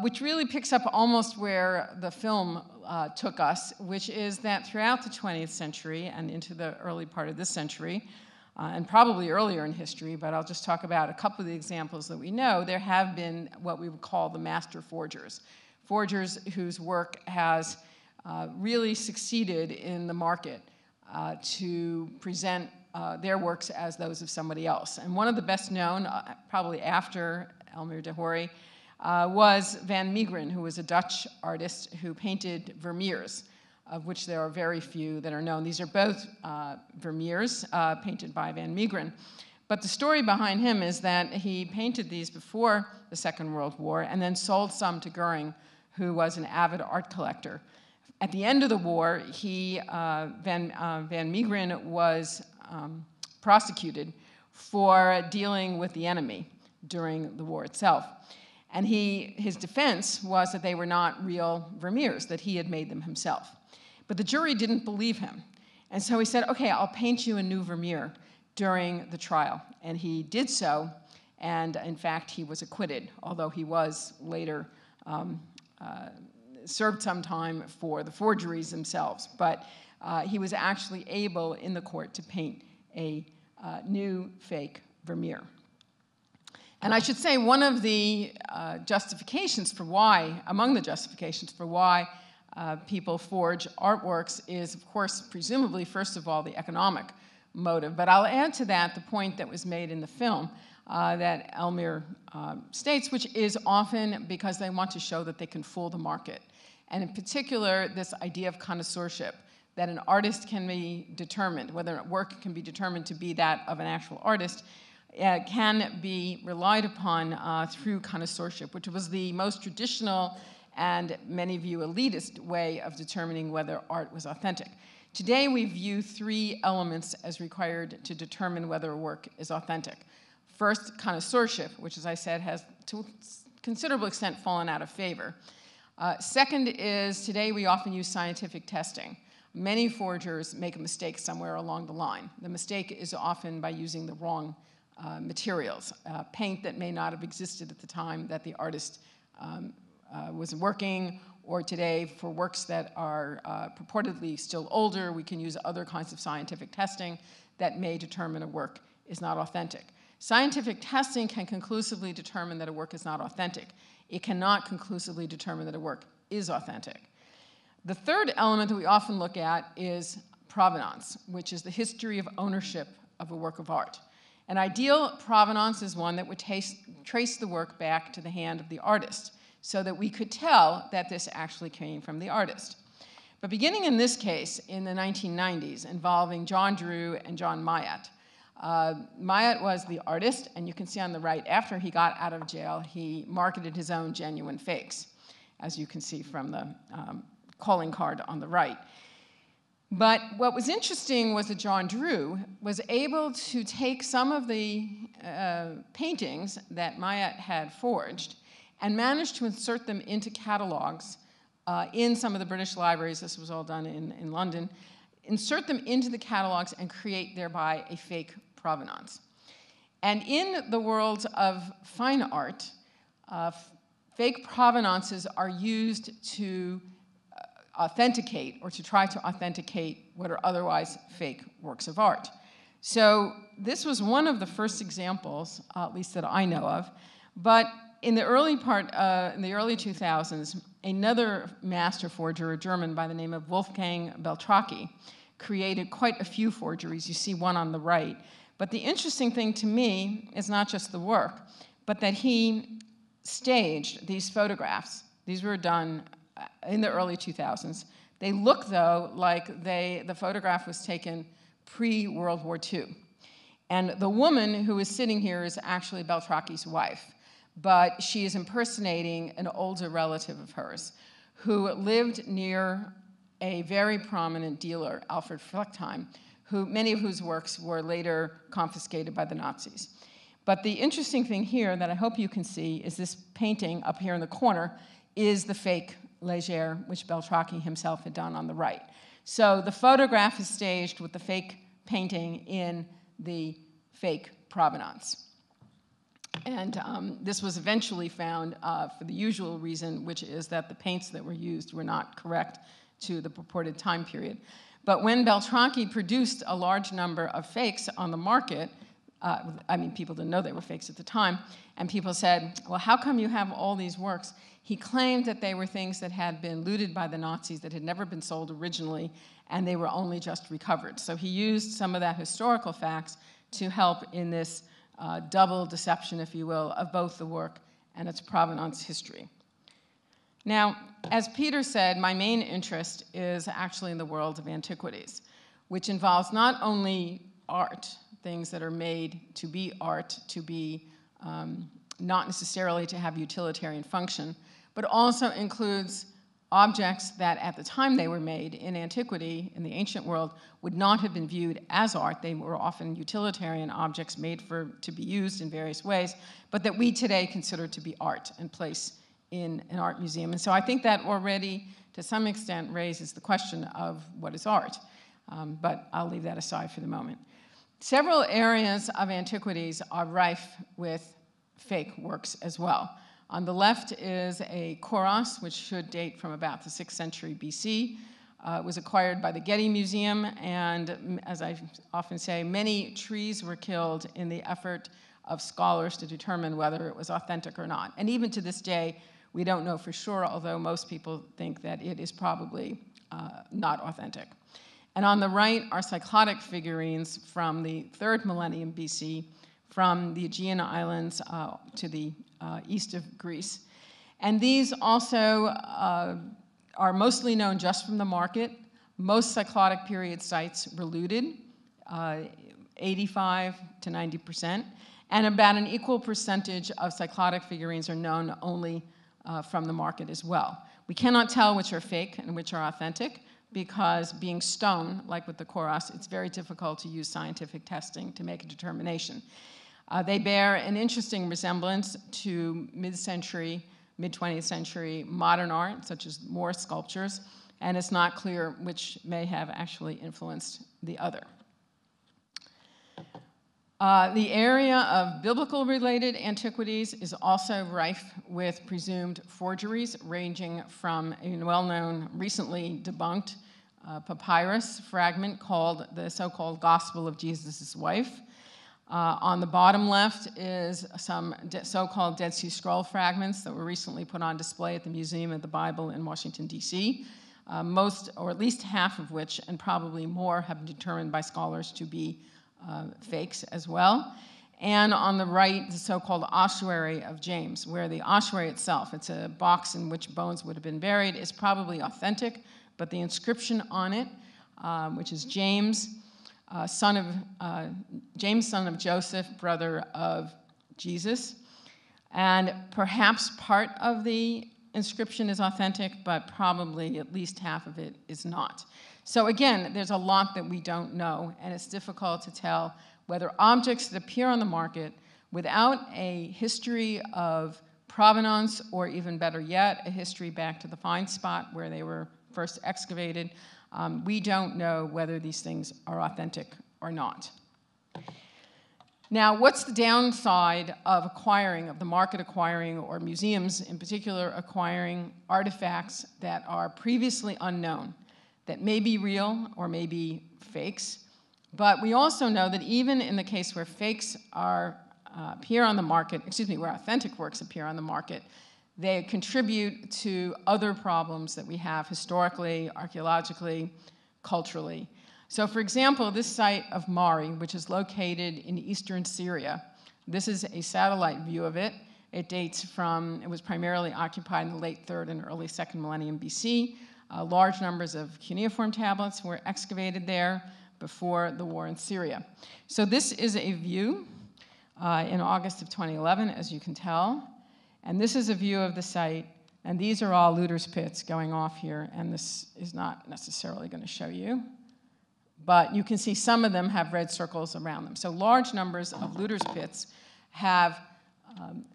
which really picks up almost where the film took us, which is that throughout the 20th century and into the early part of this century, and probably earlier in history, but I'll just talk about a couple of the examples that we know, there have been what we would call the master forgers. Forgers whose work has really succeeded in the market to present their works as those of somebody else. And one of the best known, probably after Elmer de Hory, was Van Meegeren, who was a Dutch artist who painted Vermeers, of which there are very few that are known. These are both Vermeers painted by Van Meegeren. But the story behind him is that he painted these before the Second World War and then sold some to Goering, who was an avid art collector. At the end of the war, Van Meegeren was prosecuted for dealing with the enemy during the war itself. And his defense was that they were not real Vermeers, that he had made them himself. But the jury didn't believe him. And so he said, okay, I'll paint you a new Vermeer during the trial. And he did so, and in fact, he was acquitted, although he was later served some time for the forgeries themselves. But he was actually able, in the court, to paint a new fake Vermeer. And I should say one of the justifications for why, among the justifications for why people forge artworks is, of course, presumably, first of all, the economic motive. But I'll add to that the point that was made in the film that Elmer states, which is often because they want to show that they can fool the market. And in particular, this idea of connoisseurship, that an artist can be determined, whether a work can be determined to be that of an actual artist, can be relied upon through connoisseurship, which was the most traditional and many view elitist way of determining whether art was authentic. Today, we view 3 elements as required to determine whether a work is authentic. First, connoisseurship, which, as I said, has to a considerable extent fallen out of favor. Second is, today we often use scientific testing. Many forgers make a mistake somewhere along the line. The mistake is often by using the wrong materials, paint that may not have existed at the time that the artist was working, or today for works that are purportedly still older, we can use other kinds of scientific testing that may determine a work is not authentic. Scientific testing can conclusively determine that a work is not authentic. It cannot conclusively determine that a work is authentic. The third element that we often look at is provenance, which is the history of ownership of a work of art. An ideal provenance is one that would trace the work back to the hand of the artist, so that we could tell that this actually came from the artist. But beginning in this case, in the 1990s, involving John Drew and John Myatt. Myatt was the artist, and you can see on the right, after he got out of jail, he marketed his own genuine fakes, as you can see from the calling card on the right. But what was interesting was that John Drew was able to take some of the paintings that Myatt had forged and managed to insert them into catalogs in some of the British libraries. This was all done in London. Insert them into the catalogs and create thereby a fake provenance. And in the world of fine art, fake provenances are used to authenticate, or to try to authenticate, what are otherwise fake works of art. So this was one of the first examples, at least that I know of. But in the early 2000s, another master forger, a German by the name of Wolfgang Brehm, created quite a few forgeries. You see one on the right. But the interesting thing to me is not just the work, but that he staged these photographs. These were done in the early 2000s. They look, though, like the photograph was taken pre-World War II. And the woman who is sitting here is actually Brehn's wife, but she is impersonating an older relative of hers who lived near a very prominent dealer, Alfred Fleckheim, many of whose works were later confiscated by the Nazis. But the interesting thing here that I hope you can see is this painting up here in the corner is the fake Légère, which Brehm himself had done on the right. So the photograph is staged with the fake painting in the fake provenance. And this was eventually found for the usual reason, which is that the paints that were used were not correct to the purported time period. But when Brehm produced a large number of fakes on the market, people didn't know they were fakes at the time, and people said, well, how come you have all these works? He claimed that they were things that had been looted by the Nazis, that had never been sold originally, and they were only just recovered. So he used some of that historical facts to help in this double deception, if you will, of both the work and its provenance history. Now, as Peter said, my main interest is actually in the world of antiquities, which involves not only art, things that are made to be art, to be not necessarily to have utilitarian function, but also includes objects that at the time they were made in antiquity, in the ancient world, would not have been viewed as art. They were often utilitarian objects made to be used in various ways, but that we today consider to be art and place in an art museum. And so I think that already, to some extent, raises the question of what is art. But I'll leave that aside for the moment. Several areas of antiquities are rife with fake works as well. On the left is a kouros, which should date from about the 6th century BC. It was acquired by the Getty Museum, and as I often say, many trees were killed in the effort of scholars to determine whether it was authentic or not. And even to this day, we don't know for sure, although most people think that it is probably not authentic. And on the right are cyclotic figurines from the 3rd millennium BC, from the Aegean Islands to the east of Greece. And these also are mostly known just from the market. Most cyclotic period sites were looted, 85 to 90%, and about an equal percentage of cyclotic figurines are known only from the market as well. We cannot tell which are fake and which are authentic because being stone, like with the Koros, it's very difficult to use scientific testing to make a determination. They bear an interesting resemblance to mid-century, mid-20th century modern art, such as Moorish sculptures, and it's not clear which may have actually influenced the other. The area of biblical-related antiquities is also rife with presumed forgeries, ranging from a well-known, recently debunked papyrus fragment called the so-called Gospel of Jesus' Wife. On the bottom left is some so-called Dead Sea Scroll fragments that were recently put on display at the Museum of the Bible in Washington, D.C., most, or at least half of which, and probably more, have been determined by scholars to be fakes as well. And on the right, the so-called ossuary of James, where the ossuary itself, it's a box in which bones would have been buried, is probably authentic, but the inscription on it, which is James, son of Joseph, brother of Jesus, and perhaps part of the inscription is authentic, but probably at least half of it is not. So again, there's a lot that we don't know, and it's difficult to tell whether objects that appear on the market without a history of provenance, or even better yet, a history back to the find spot where they were first excavated, we don't know whether these things are authentic or not. Now, what's the downside of acquiring, of the market acquiring, or museums in particular acquiring artifacts that are previously unknown, that may be real or may be fakes? But we also know that even in the case where fakes appear on the market, where authentic works appear on the market, they contribute to other problems that we have historically, archaeologically, culturally. So for example, this site of Mari, which is located in eastern Syria, this is a satellite view of it. It dates from, it was primarily occupied in the late 3rd and early 2nd millennium BC. Large numbers of cuneiform tablets were excavated there before the war in Syria. So this is a view in August of 2011, as you can tell. And this is a view of the site. And these are all looters' pits going off here. And this is not necessarily going to show you. But you can see some of them have red circles around them. So large numbers of looters' pits have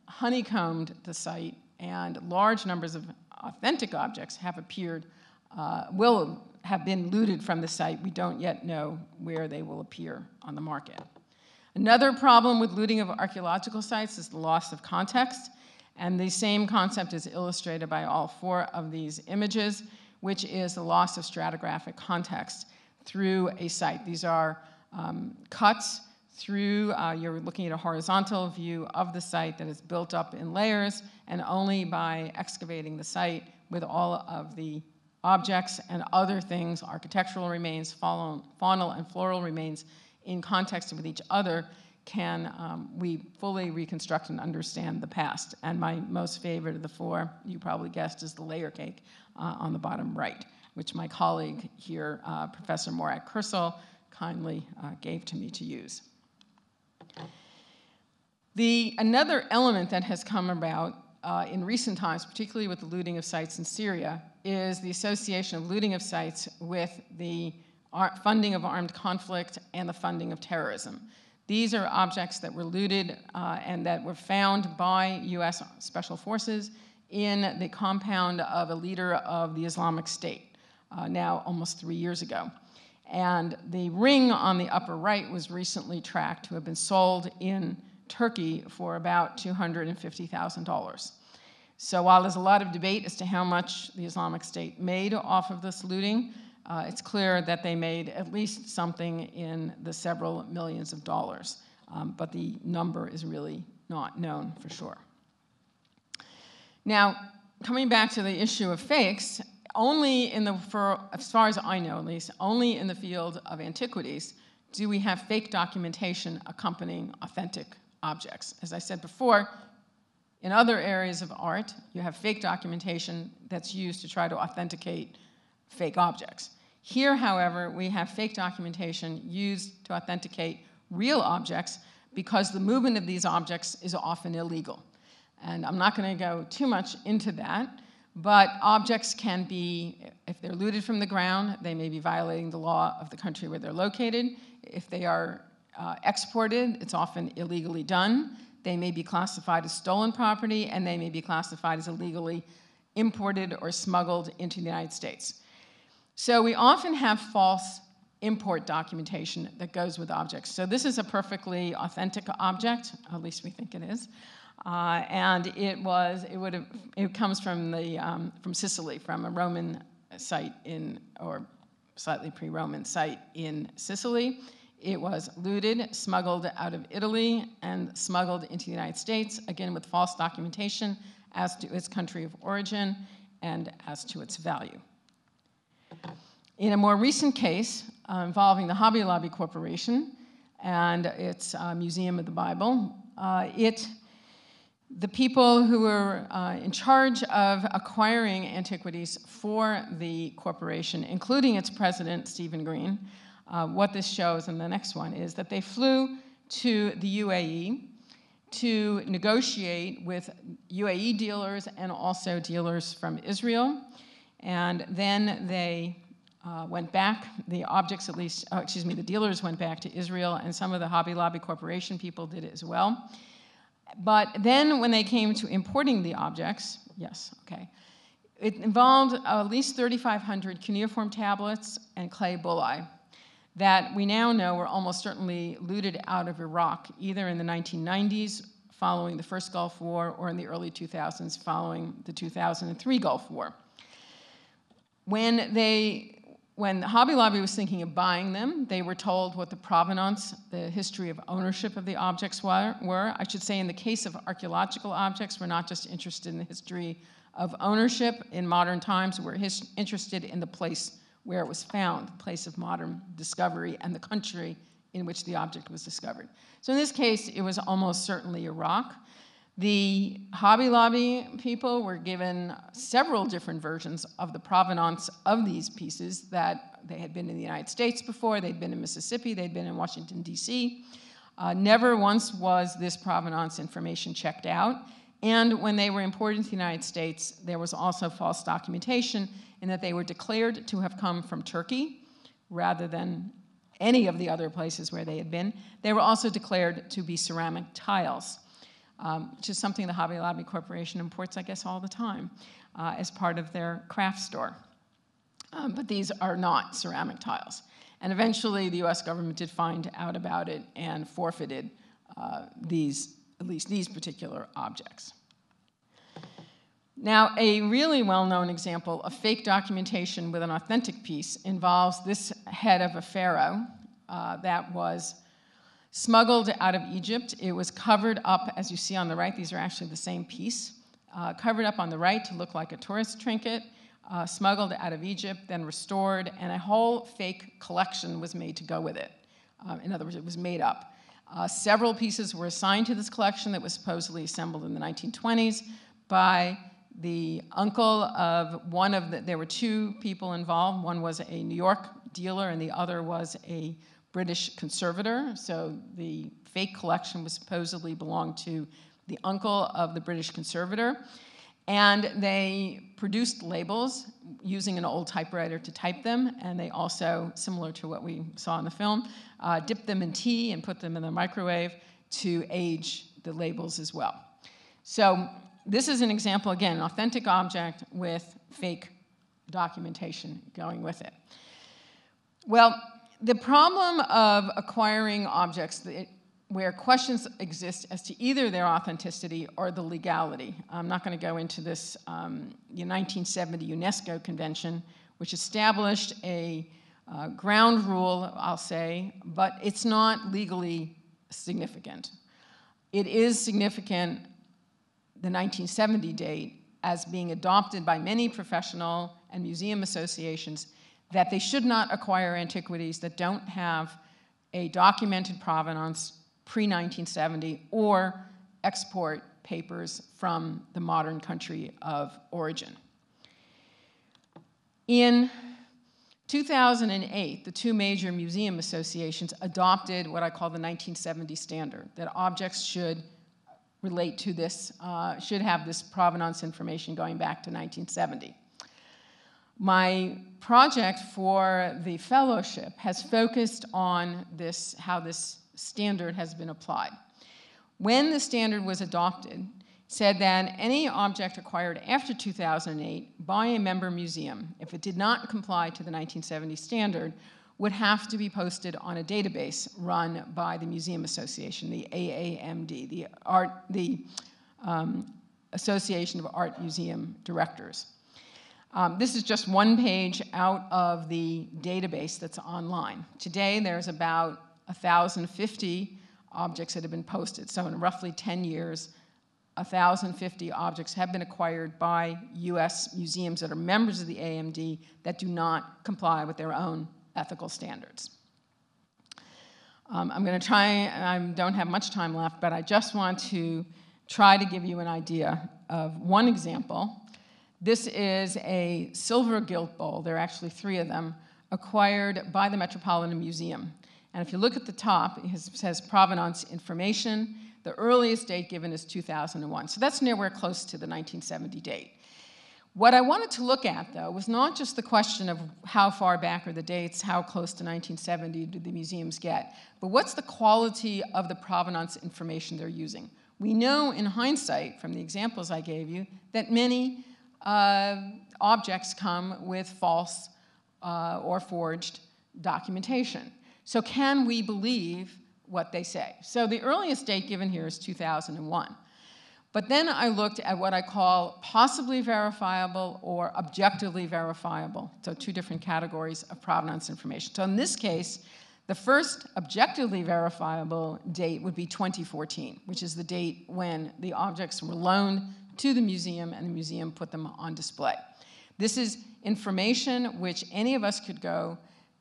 honeycombed the site, and large numbers of authentic objects have appeared, will have been looted from the site. We don't yet know where they will appear on the market. Another problem with looting of archaeological sites is the loss of context, and the same concept is illustrated by all 4 of these images, which is the loss of stratigraphic context through a site. These are cuts through, you're looking at a horizontal view of the site that is built up in layers, and only by excavating the site with all of the objects and other things, architectural remains, faunal and floral remains, in context with each other, can we fully reconstruct and understand the past. And my most favorite of the 4, you probably guessed, is the layer cake on the bottom right, which my colleague here, Professor Morag Kursel, kindly gave to me to use. Another element that has come about in recent times, particularly with the looting of sites in Syria, is the association of looting of sites with the funding of armed conflict and the funding of terrorism. These are objects that were looted and that were found by US Special Forces in the compound of a leader of the Islamic State, now almost 3 years ago. And the ring on the upper right was recently tracked to have been sold in Turkey for about $250,000. So while there's a lot of debate as to how much the Islamic State made off of this looting, it's clear that they made at least something in the several millions of dollars, but the number is really not known for sure. Now, coming back to the issue of fakes, only as far as I know at least, only in the field of antiquities do we have fake documentation accompanying authentic objects. As I said before, in other areas of art, you have fake documentation that's used to try to authenticate fake objects. Here, however, we have fake documentation used to authenticate real objects because the movement of these objects is often illegal. And I'm not going to go too much into that, But objects can be, if they're looted from the ground, they may be violating the law of the country where they're located. If they are exported, it's often illegally done. They may be classified as stolen property, and they may be classified as illegally imported or smuggled into the United States. So we often have false import documentation that goes with objects. So this is a perfectly authentic object, at least we think it is. And it comes from Sicily, from a Roman site or slightly pre-Roman site in Sicily. It was looted, smuggled out of Italy, and smuggled into the United States, again with false documentation as to its country of origin and as to its value. In a more recent case involving the Hobby Lobby Corporation and its Museum of the Bible, the people who were in charge of acquiring antiquities for the corporation, including its president, Stephen Green, what this shows in the next one is that they flew to the UAE to negotiate with UAE dealers and also dealers from Israel. And then they went back, the objects at least, the dealers went back to Israel, and some of the Hobby Lobby Corporation people did it as well. But then when they came to importing the objects, it involved at least 3,500 cuneiform tablets and clay bullae that we now know were almost certainly looted out of Iraq, either in the 1990s following the first Gulf War or in the early 2000s following the 2003 Gulf War. When Hobby Lobby was thinking of buying them, they were told what the provenance, the history of ownership of the objects were. I should say in the case of archaeological objects, we're not just interested in the history of ownership in modern times, we're interested in the place where it was found, the place of modern discovery and the country in which the object was discovered. So in this case, it was almost certainly Iraq. The Hobby Lobby people were given several different versions of the provenance of these pieces, that they had been in the United States before, they'd been in Mississippi, they'd been in Washington, D.C. Never once was this provenance information checked out. And when they were imported into the United States, there was also false documentation in that they were declared to have come from Turkey rather than any of the other places where they had been. They were also declared to be ceramic tiles. Which is something the Hobby Lobby Corporation imports, I guess, all the time as part of their craft store. But these are not ceramic tiles. And eventually, the US government did find out about it and forfeited at least these particular objects. Now, a really well-known example of fake documentation with an authentic piece involves this head of a pharaoh that was smuggled out of Egypt. It was covered up, as you see on the right, these are actually the same piece, covered up on the right to look like a tourist trinket, smuggled out of Egypt, then restored, and a whole fake collection was made to go with it. In other words, it was made up. Several pieces were assigned to this collection that was supposedly assembled in the 1920s by the uncle of there were two people involved. One was a New York dealer and the other was a British conservator. So the fake collection was supposedly belonged to the uncle of the British conservator. And they produced labels using an old typewriter to type them. And they also, similar to what we saw in the film, dipped them in tea and put them in the microwave to age the labels as well. So this is an example, again, an authentic object with fake documentation going with it. Well, the problem of acquiring objects where questions exist as to either their authenticity or the legality. I'm not going to go into this 1970 UNESCO Convention, which established a ground rule, I'll say, but it's not legally significant. It is significant, the 1970 date, as being adopted by many professional and museum associations, that they should not acquire antiquities that don't have a documented provenance pre-1970 or export papers from the modern country of origin. In 2008, the two major museum associations adopted what I call the 1970 standard, that objects should relate to this, should have this provenance information going back to 1970. My project for the fellowship has focused on this, how this standard has been applied. When the standard was adopted, said that any object acquired after 2008 by a member museum, if it did not comply to the 1970 standard, would have to be posted on a database run by the Museum Association, the AAMD, the Association of Art Museum Directors. This is just one page out of the database that's online. Today, there's about 1,050 objects that have been posted. So in roughly 10 years, 1,050 objects have been acquired by US museums that are members of the AMD that do not comply with their own ethical standards. I'm going to try, I don't have much time left, but I just want to try to give you an idea of one example. This is a silver gilt bowl, there are actually 3 of them, acquired by the Metropolitan Museum. And if you look at the top, it says Provenance Information. The earliest date given is 2001. So that's nowhere close to the 1970 date. What I wanted to look at, though, was not just the question of how far back are the dates, how close to 1970 do the museums get, but what's the quality of the provenance information they're using. We know in hindsight, from the examples I gave you, that many objects come with false or forged documentation. So can we believe what they say? So the earliest date given here is 2001. But then I looked at what I call possibly verifiable or objectively verifiable. So 2 different categories of provenance information. So in this case, the first objectively verifiable date would be 2014, which is the date when the objects were loaned to the museum and the museum put them on display. This is information which any of us could go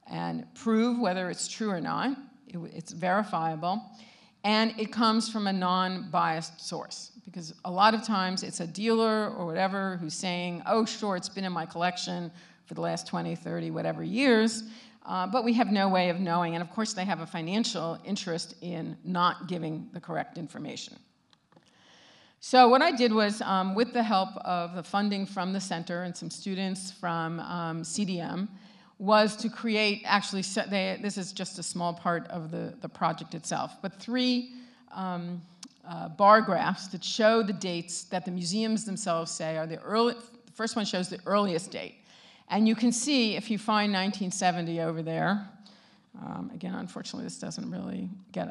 and prove whether it's true or not. It's verifiable. And it comes from a non-biased source, because a lot of times it's a dealer or whatever who's saying, oh, sure, it's been in my collection for the last 20, 30, whatever years, but we have no way of knowing. And of course, they have a financial interest in not giving the correct information. So what I did was, with the help of the funding from the center and some students from CDM, was to create, actually, this is just a small part of the project itself, but 3 bar graphs that show the dates that the museums themselves say are the early. The first one shows the earliest date. And you can see, if you find 1970 over there, again, unfortunately, this doesn't really get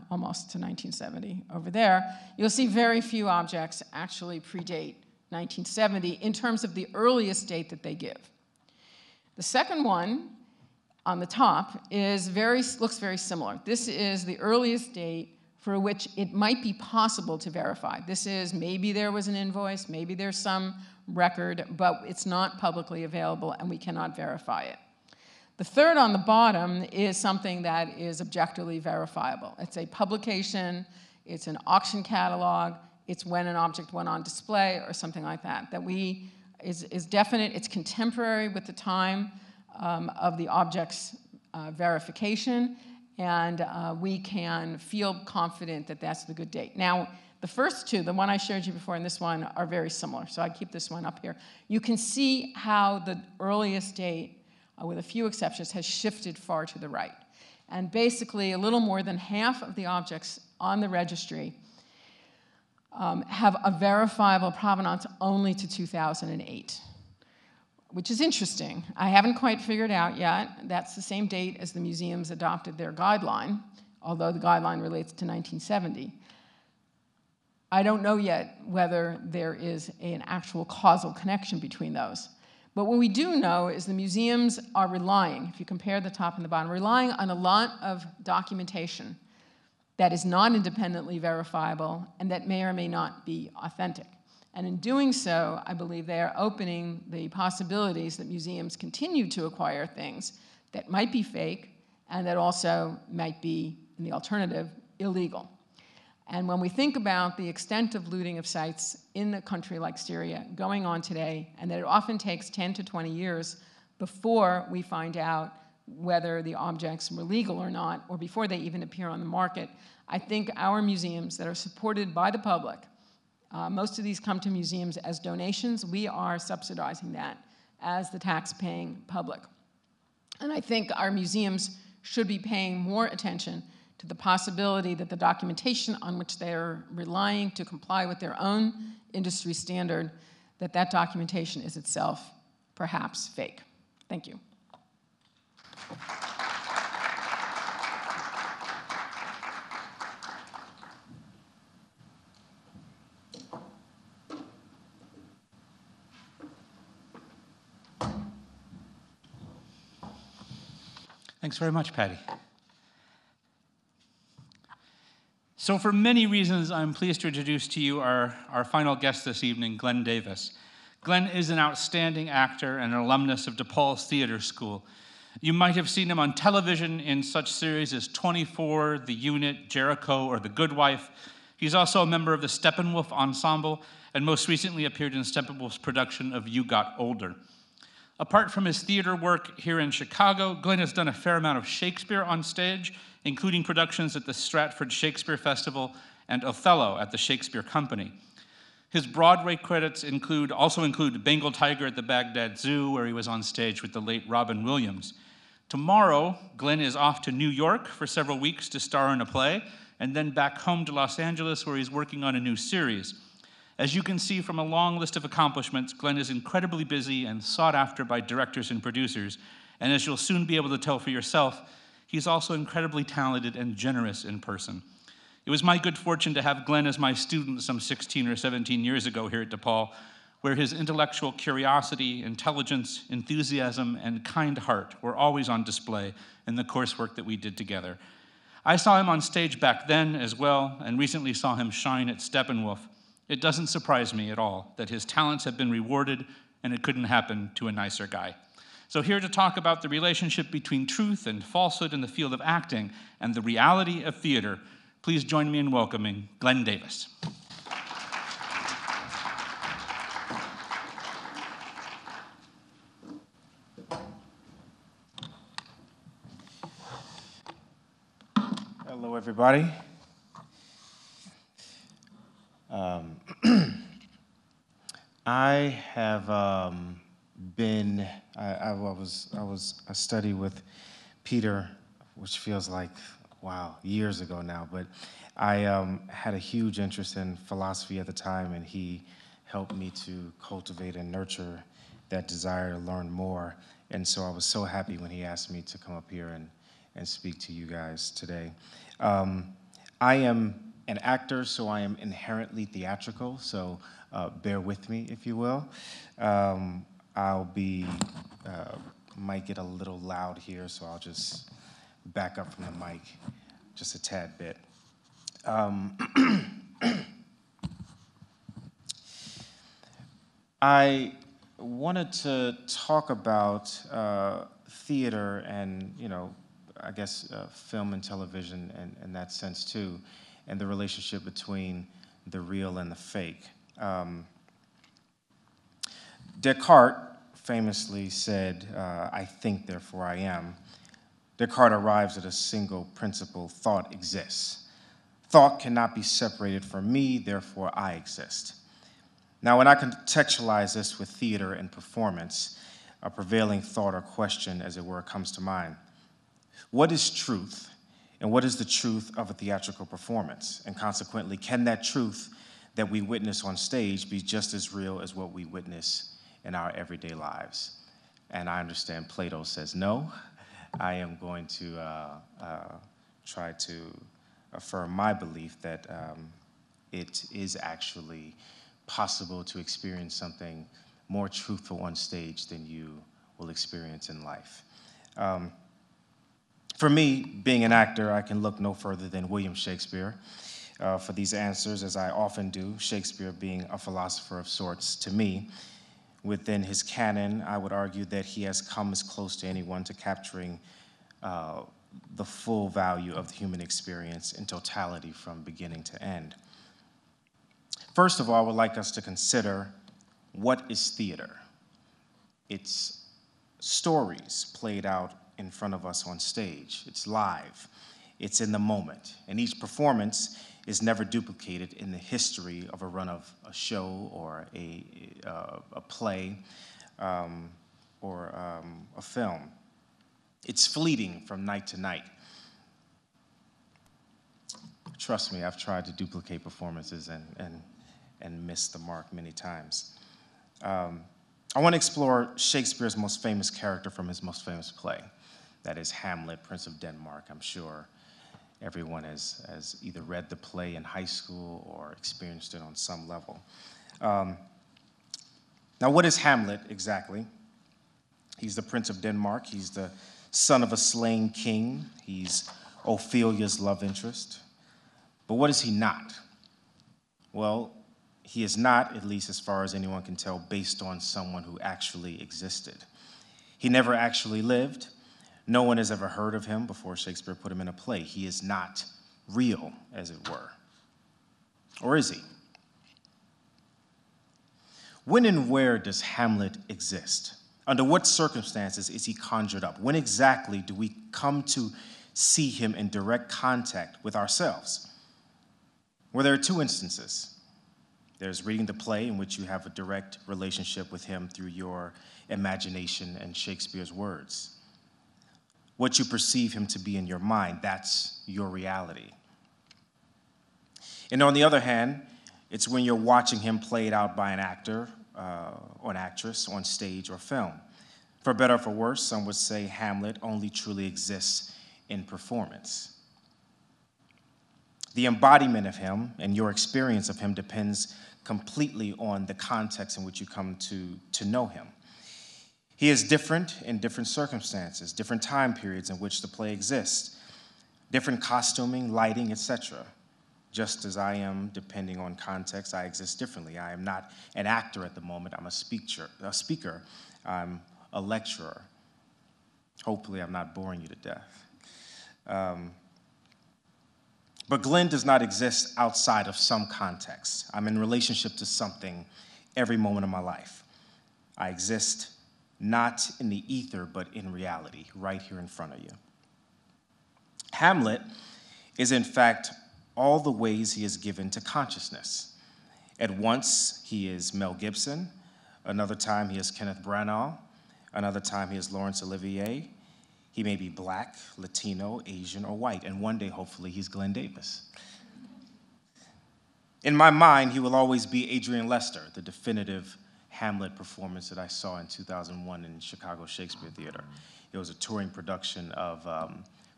almost to 1970 over there, you'll see very few objects actually predate 1970 in terms of the earliest date that they give. The second one on the top looks very similar. This is the earliest date for which it might be possible to verify. This is, maybe there was an invoice, maybe there's some record, but it's not publicly available and we cannot verify it. The third on the bottom is something that is objectively verifiable. It's a publication, it's an auction catalog, it's when an object went on display or something like that, is definite, it's contemporary with the time of the object's verification, and we can feel confident that that's the good date. Now, the first 2, the one I showed you before and this one, are very similar, so I keep this one up here. You can see how the earliest date, with a few exceptions, has shifted far to the right. And basically, a little more than half of the objects on the registry have a verifiable provenance only to 2008, which is interesting. I haven't quite figured out yet. That's the same date as the museums adopted their guideline, although the guideline relates to 1970. I don't know yet whether there is an actual causal connection between those. But what we do know is the museums are relying, if you compare the top and the bottom, relying on a lot of documentation that is not independently verifiable and that may or may not be authentic. And in doing so, I believe they are opening the possibilities that museums continue to acquire things that might be fake and that also might be, in the alternative, illegal. And when we think about the extent of looting of sites in a country like Syria going on today, and that it often takes 10 to 20 years before we find out whether the objects were legal or not, or before they even appear on the market. I think our museums that are supported by the public, most of these come to museums as donations. We are subsidizing that as the tax-paying public. And I think our museums should be paying more attention to the possibility that the documentation on which they're relying to comply with their own industry standard, that documentation is itself perhaps fake. Thank you. Thanks very much, Patty. So for many reasons, I'm pleased to introduce to you our final guest this evening, Glenn Davis. Glenn is an outstanding actor and an alumnus of DePaul Theatre School. You might have seen him on television in such series as 24, The Unit, Jericho, or The Good Wife. He's also a member of the Steppenwolf ensemble, and most recently appeared in Steppenwolf's production of You Got Older. Apart from his theater work here in Chicago, Glenn has done a fair amount of Shakespeare on stage, including productions at the Stratford Shakespeare Festival and Othello at the Shakespeare Company. His Broadway credits also include Bengal Tiger at the Baghdad Zoo, where he was on stage with the late Robin Williams. Tomorrow, Glenn is off to New York for several weeks to star in a play, and then back home to Los Angeles, where he's working on a new series. As you can see from a long list of accomplishments, Glenn is incredibly busy and sought after by directors and producers, and as you'll soon be able to tell for yourself, he's also incredibly talented and generous in person. It was my good fortune to have Glenn as my student some 16 or 17 years ago here at DePaul, where his intellectual curiosity, intelligence, enthusiasm, and kind heart were always on display in the coursework that we did together. I saw him on stage back then as well, and recently saw him shine at Steppenwolf. It doesn't surprise me at all that his talents have been rewarded, and it couldn't happen to a nicer guy. So here to talk about the relationship between truth and falsehood in the field of acting and the reality of theater, please join me in welcoming Glenn Davis. Hello, everybody. I have I studied with Peter, which feels like, wow, years ago now, but I had a huge interest in philosophy at the time, and he helped me to cultivate and nurture that desire to learn more. And so I was so happy when he asked me to come up here and speak to you guys today. I am an actor, so I am inherently theatrical, so bear with me, if you will. Might get a little loud here, so I'll just back up from the mic just a tad bit. I wanted to talk about theater and, I guess film and television in that sense too, and the relationship between the real and the fake. Descartes famously said, I think, therefore I am. Descartes arrives at a single principle: thought exists. Thought cannot be separated from me, therefore I exist. Now, when I contextualize this with theater and performance, a prevailing thought or question, as it were, comes to mind. What is truth, and what is the truth of a theatrical performance? And consequently, can that truth that we witness on stage be just as real as what we witness in our everyday lives? And I understand Plato says no. I am going to try to affirm my belief that it is actually possible to experience something more truthful on stage than you will experience in life. For me, being an actor, I can look no further than William Shakespeare for these answers, as I often do, Shakespeare being a philosopher of sorts to me. Within his canon, I would argue that he has come as close to anyone to capturing the full value of the human experience in totality from beginning to end. First of all, I would like us to consider, what is theater? It's stories played out in front of us on stage. It's live. It's in the moment. And each performance is never duplicated in the history of a run of a show or a play or a film. It's fleeting from night to night. Trust me, I've tried to duplicate performances and missed the mark many times. I want to explore Shakespeare's most famous character from his most famous play. That is Hamlet, Prince of Denmark. I'm sure everyone has either read the play in high school or experienced it on some level. Now, what is Hamlet exactly? He's the Prince of Denmark. He's the son of a slain king. He's Ophelia's love interest. But what is he not? Well, he is not, at least as far as anyone can tell, based on someone who actually existed. He never actually lived. No one has ever heard of him before Shakespeare put him in a play. He is not real, as it were. Or is he? When and where does Hamlet exist? Under what circumstances is he conjured up? When exactly do we come to see him in direct contact with ourselves? Well, there are two instances. There's reading the play, in which you have a direct relationship with him through your imagination and Shakespeare's words. What you perceive him to be in your mind, that's your reality. And on the other hand, it's when you're watching him played out by an actor or an actress on stage or film. For better or for worse, some would say Hamlet only truly exists in performance. The embodiment of him and your experience of him depends completely on the context in which you come to know him. He is different in different circumstances, different time periods in which the play exists, different costuming, lighting, etc. Just as I am, depending on context, I exist differently. I am not an actor at the moment. I'm a speaker. I'm a lecturer. Hopefully, I'm not boring you to death. But Glenn does not exist outside of some context. I'm in relationship to something every moment of my life. I exist not in the ether, but in reality, right here in front of you. Hamlet is, in fact, all the ways he is given to consciousness. At once, he is Mel Gibson. Another time, he is Kenneth Branagh. Another time, he is Laurence Olivier. He may be black, Latino, Asian, or white, and one day, hopefully, he's Glenn Davis. In my mind, he will always be Adrian Lester, the definitive Hamlet performance that I saw in 2001 in Chicago Shakespeare Theater. It was a touring production of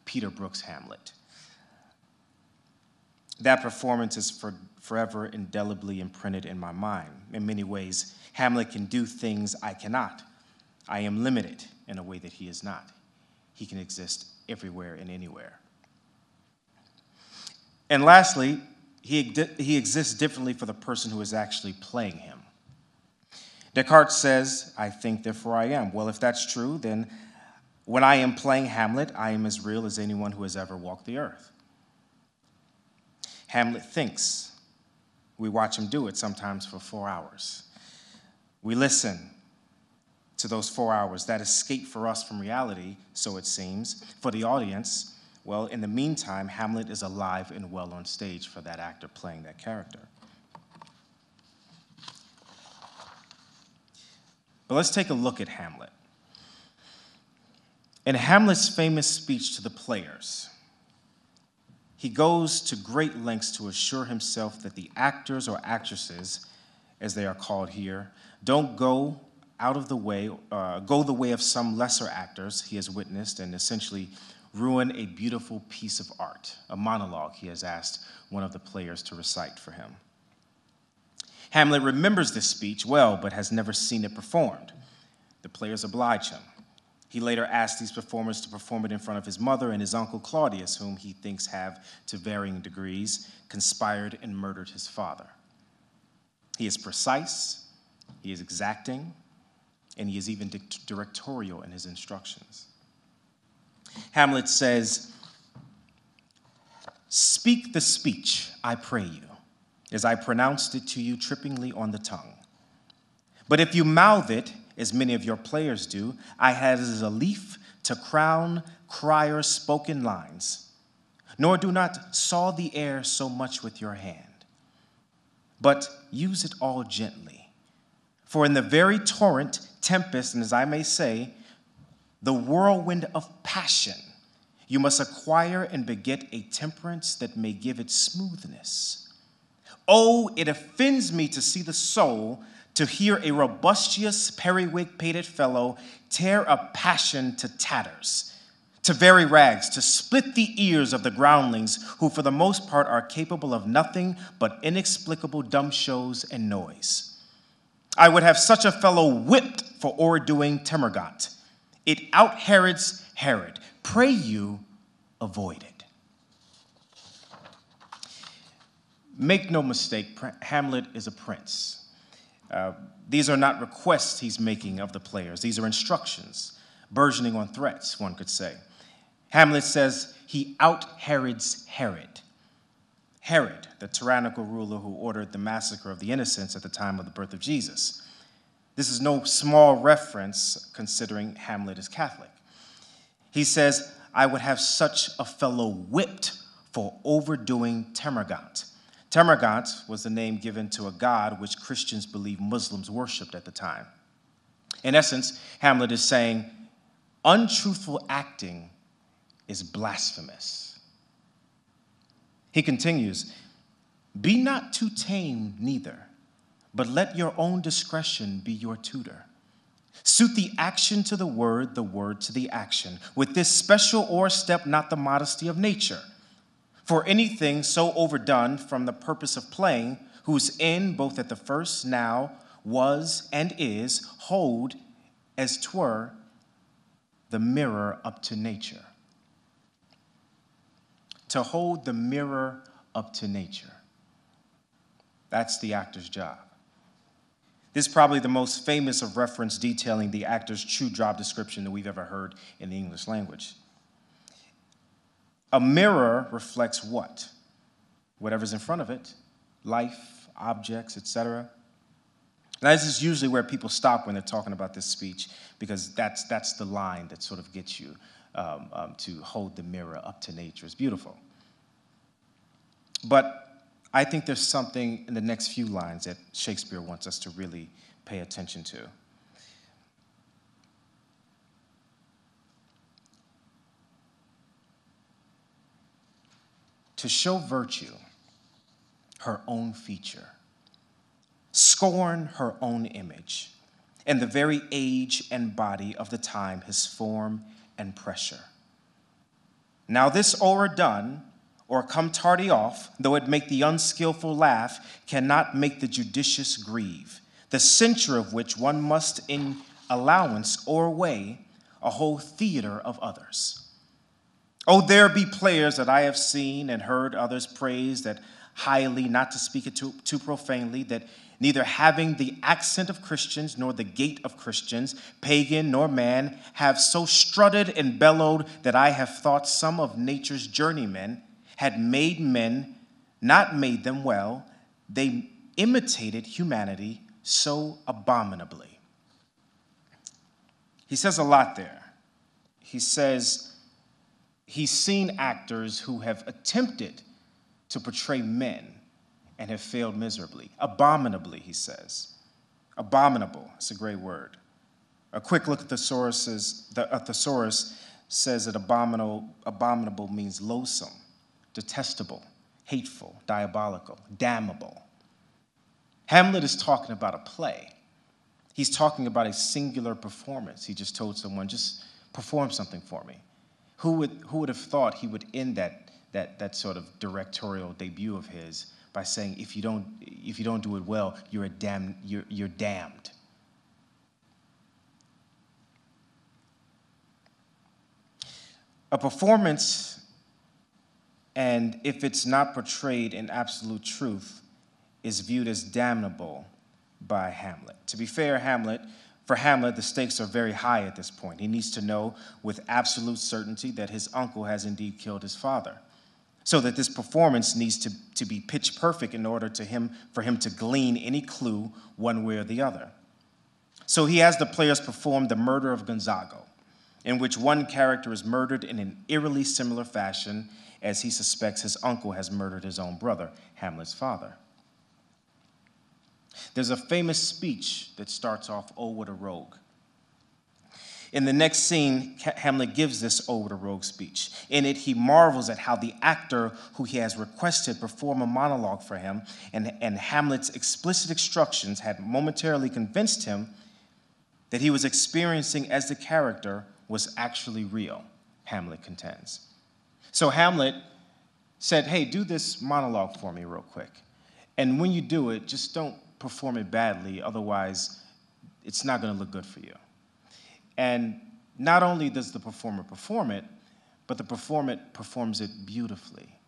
Peter Brook's Hamlet. That performance is forever indelibly imprinted in my mind. In many ways, Hamlet can do things I cannot. I am limited in a way that he is not. He can exist everywhere and anywhere. And lastly, he exists differently for the person who is actually playing him. Descartes says, "I think, therefore I am." Well, if that's true, then when I am playing Hamlet, I am as real as anyone who has ever walked the earth. Hamlet thinks. We watch him do it sometimes for 4 hours. We listen to those 4 hours, that escape for us from reality, so it seems. For the audience, well, in the meantime, Hamlet is alive and well on stage for that actor playing that character. But let's take a look at Hamlet. In Hamlet's famous speech to the players, he goes to great lengths to assure himself that the actors or actresses, as they are called here, don't go the way of some lesser actors he has witnessed and essentially ruin a beautiful piece of art, a monologue he has asked one of the players to recite for him. Hamlet remembers this speech well, but has never seen it performed. The players oblige him. He later asks these performers to perform it in front of his mother and his uncle Claudius, whom he thinks have, to varying degrees, conspired and murdered his father. He is precise, he is exacting, and he is even directorial in his instructions. Hamlet says, "Speak the speech, I pray you, as I pronounced it to you trippingly on the tongue. But if you mouth it, as many of your players do, I had as a lief to crown crier's spoken lines, nor do not saw the air so much with your hand, but use it all gently. For in the very torrent, tempest, and as I may say, the whirlwind of passion, you must acquire and beget a temperance that may give it smoothness. Oh, it offends me to see the soul, to hear a robustious periwig-pated fellow tear a passion to tatters, to very rags, to split the ears of the groundlings, who for the most part are capable of nothing but inexplicable dumb shows and noise. I would have such a fellow whipped for o'erdoing Termagant. It out-Herods Herod. Pray you, avoid it. Make no mistake, Hamlet is a prince. These are not requests he's making of the players. These are instructions, burgeoning on threats, one could say. Hamlet says he out-Herods Herod. Herod, the tyrannical ruler who ordered the massacre of the innocents at the time of the birth of Jesus. This is no small reference, considering Hamlet is Catholic. He says, I would have such a fellow whipped for overdoing Termagant. Termagant was the name given to a god which Christians believe Muslims worshipped at the time. In essence, Hamlet is saying, untruthful acting is blasphemous. He continues, be not too tame neither, but let your own discretion be your tutor. Suit the action to the word to the action. With this special o'erstep, not the modesty of nature. For anything so overdone from the purpose of playing, whose end both at the first now was and is, hold as 'twere the mirror up to nature. To hold the mirror up to nature. That's the actor's job. This is probably the most famous of reference detailing the actor's true job description that we've ever heard in the English language. A mirror reflects what? Whatever's in front of it, life, objects, etc. Now, this is usually where people stop when they're talking about this speech, because that's the line that sort of gets you to hold the mirror up to nature. It's beautiful. But I think there's something in the next few lines that Shakespeare wants us to really pay attention to. To show virtue, her own feature, scorn her own image, and the very age and body of the time his form and pressure. Now this o'erdone, or come tardy off, though it make the unskillful laugh, cannot make the judicious grieve, the censure of which one must in allowance o'erweigh a whole theater of others. Oh, there be players that I have seen and heard others praise that highly, not to speak it too profanely, that neither having the accent of Christians nor the gait of Christians, pagan nor man, have so strutted and bellowed that I have thought some of nature's journeymen had made men, not made them well. They imitated humanity so abominably. He says a lot there. He says he's seen actors who have attempted to portray men and have failed miserably. Abominably, he says. Abominable, it's a great word. A quick look at thesaurus says that abominable means loathsome, detestable, hateful, diabolical, damnable. Hamlet is talking about a play. He's talking about a singular performance. He just told someone, just perform something for me. Who would have thought he would end that sort of directorial debut of his by saying, if you don't do it well, you're damned. A performance, and if it's not portrayed in absolute truth, is viewed as damnable by Hamlet. To be fair, for Hamlet, the stakes are very high at this point. He needs to know with absolute certainty that his uncle has indeed killed his father, so that this performance needs to be pitch perfect in order for him to glean any clue one way or the other. So he has the players perform the murder of Gonzago, in which one character is murdered in an eerily similar fashion as he suspects his uncle has murdered his own brother, Hamlet's father. There's a famous speech that starts off, "Oh, what a rogue." In the next scene, Hamlet gives this "Oh, what a rogue" speech. In it, he marvels at how the actor who he has requested perform a monologue for him, and Hamlet's explicit instructions had momentarily convinced him that he was experiencing as the character was actually real, Hamlet contends. So Hamlet said, "Hey, do this monologue for me real quick. And when you do it, just don't perform it badly, otherwise it's not going to look good for you." And not only does the performer perform it, but the performer performs it beautifully.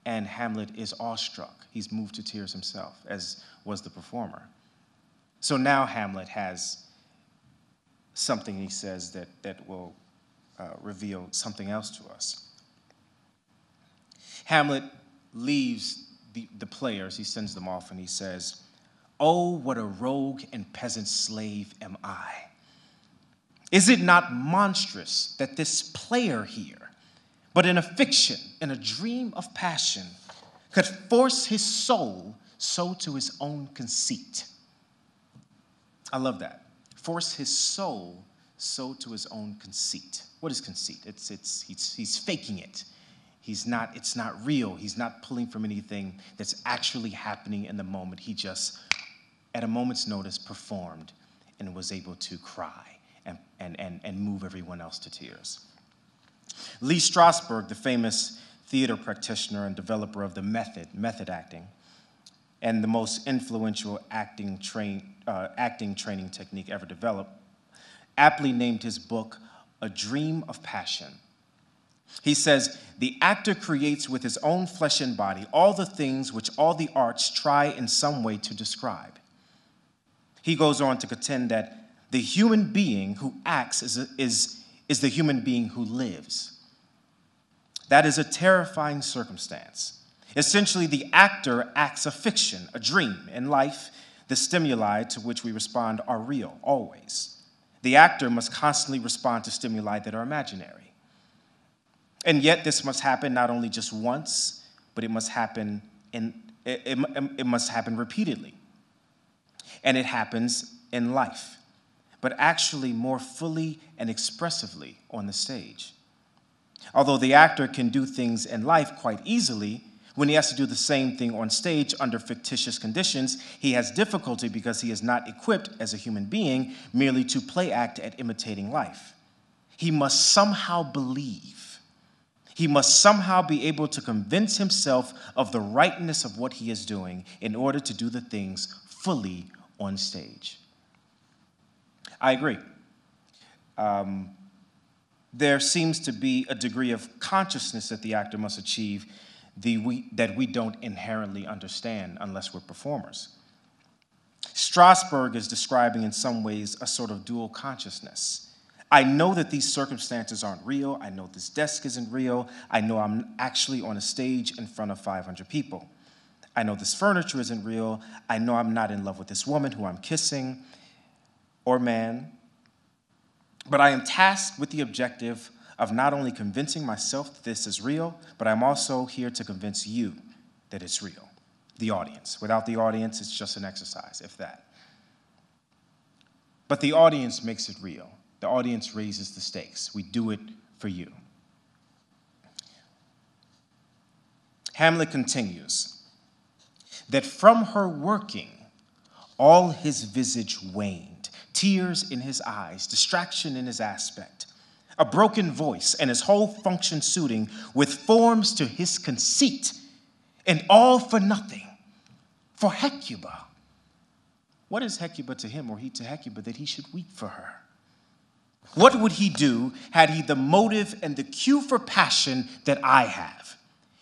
And Hamlet is awestruck. He's moved to tears himself, as was the performer. So now Hamlet has something he says that will reveal something else to us. Hamlet leaves the players, he sends them off, and he says, "Oh, what a rogue and peasant slave am I. Is it not monstrous that this player here, but in a fiction, in a dream of passion, could force his soul so to his own conceit?" I love that. Force his soul so to his own conceit. What is conceit? He's faking it. It's not real. He's not pulling from anything that's actually happening in the moment. He just, at a moment's notice, performed and was able to cry and move everyone else to tears. Lee Strasberg, the famous theater practitioner and developer of the method acting, and the most influential acting training technique ever developed, aptly named his book "A Dream of Passion." He says, "The actor creates with his own flesh and body all the things which all the arts try in some way to describe." He goes on to contend that the human being who acts is the human being who lives. That is a terrifying circumstance. Essentially, the actor acts a fiction, a dream. In life, the stimuli to which we respond are real, always. The actor must constantly respond to stimuli that are imaginary. And yet, this must happen not only just once, but it must happen repeatedly. And it happens in life, but actually more fully and expressively on the stage. Although the actor can do things in life quite easily, when he has to do the same thing on stage under fictitious conditions, he has difficulty because he is not equipped as a human being merely to play act at imitating life. He must somehow believe. He must somehow be able to convince himself of the rightness of what he is doing in order to do the things fully on stage. I agree. There seems to be a degree of consciousness that the actor must achieve that we don't inherently understand unless we're performers. Strasberg is describing in some ways a sort of dual consciousness. I know that these circumstances aren't real. I know this desk isn't real. I know I'm actually on a stage in front of 500 people. I know this furniture isn't real. I know I'm not in love with this woman who I'm kissing, or man. But I am tasked with the objective of not only convincing myself that this is real, but I'm also here to convince you that it's real, the audience. Without the audience, it's just an exercise, if that. But the audience makes it real. The audience raises the stakes. We do it for you. Hamlet continues, that from her working, all his visage waned, tears in his eyes, distraction in his aspect, a broken voice, and his whole function suiting with forms to his conceit, and all for nothing, for Hecuba. What is Hecuba to him, or he to Hecuba, that he should weep for her? What would he do had he the motive and the cue for passion that I have?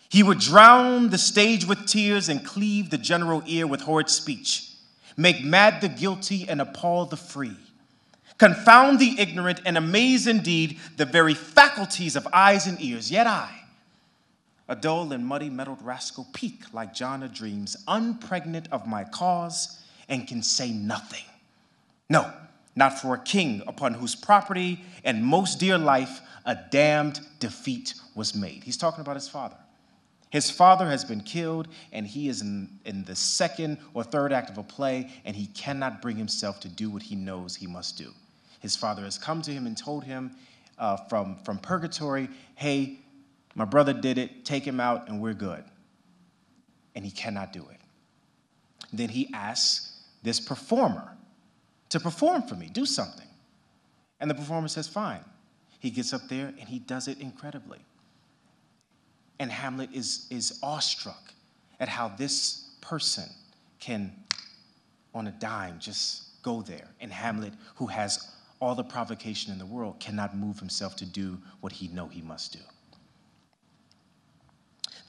He would drown the stage with tears and cleave the general ear with horrid speech, make mad the guilty and appall the free, confound the ignorant and amaze indeed the very faculties of eyes and ears. Yet I, a dull and muddy metalled rascal, peak like John of Dreams, unpregnant of my cause, and can say nothing. No, not for a king upon whose property and most dear life a damned defeat was made. He's talking about his father. His father has been killed, and he is in the second or third act of a play, and he cannot bring himself to do what he knows he must do. His father has come to him and told him from purgatory, hey, my brother did it, take him out, and we're good. And he cannot do it. Then he asks this performer to perform for me, do something. And the performer says, fine. He gets up there, and he does it incredibly. And Hamlet is awestruck at how this person can, on a dime, just go there. And Hamlet, who has all the provocation in the world, cannot move himself to do what he knows he must do.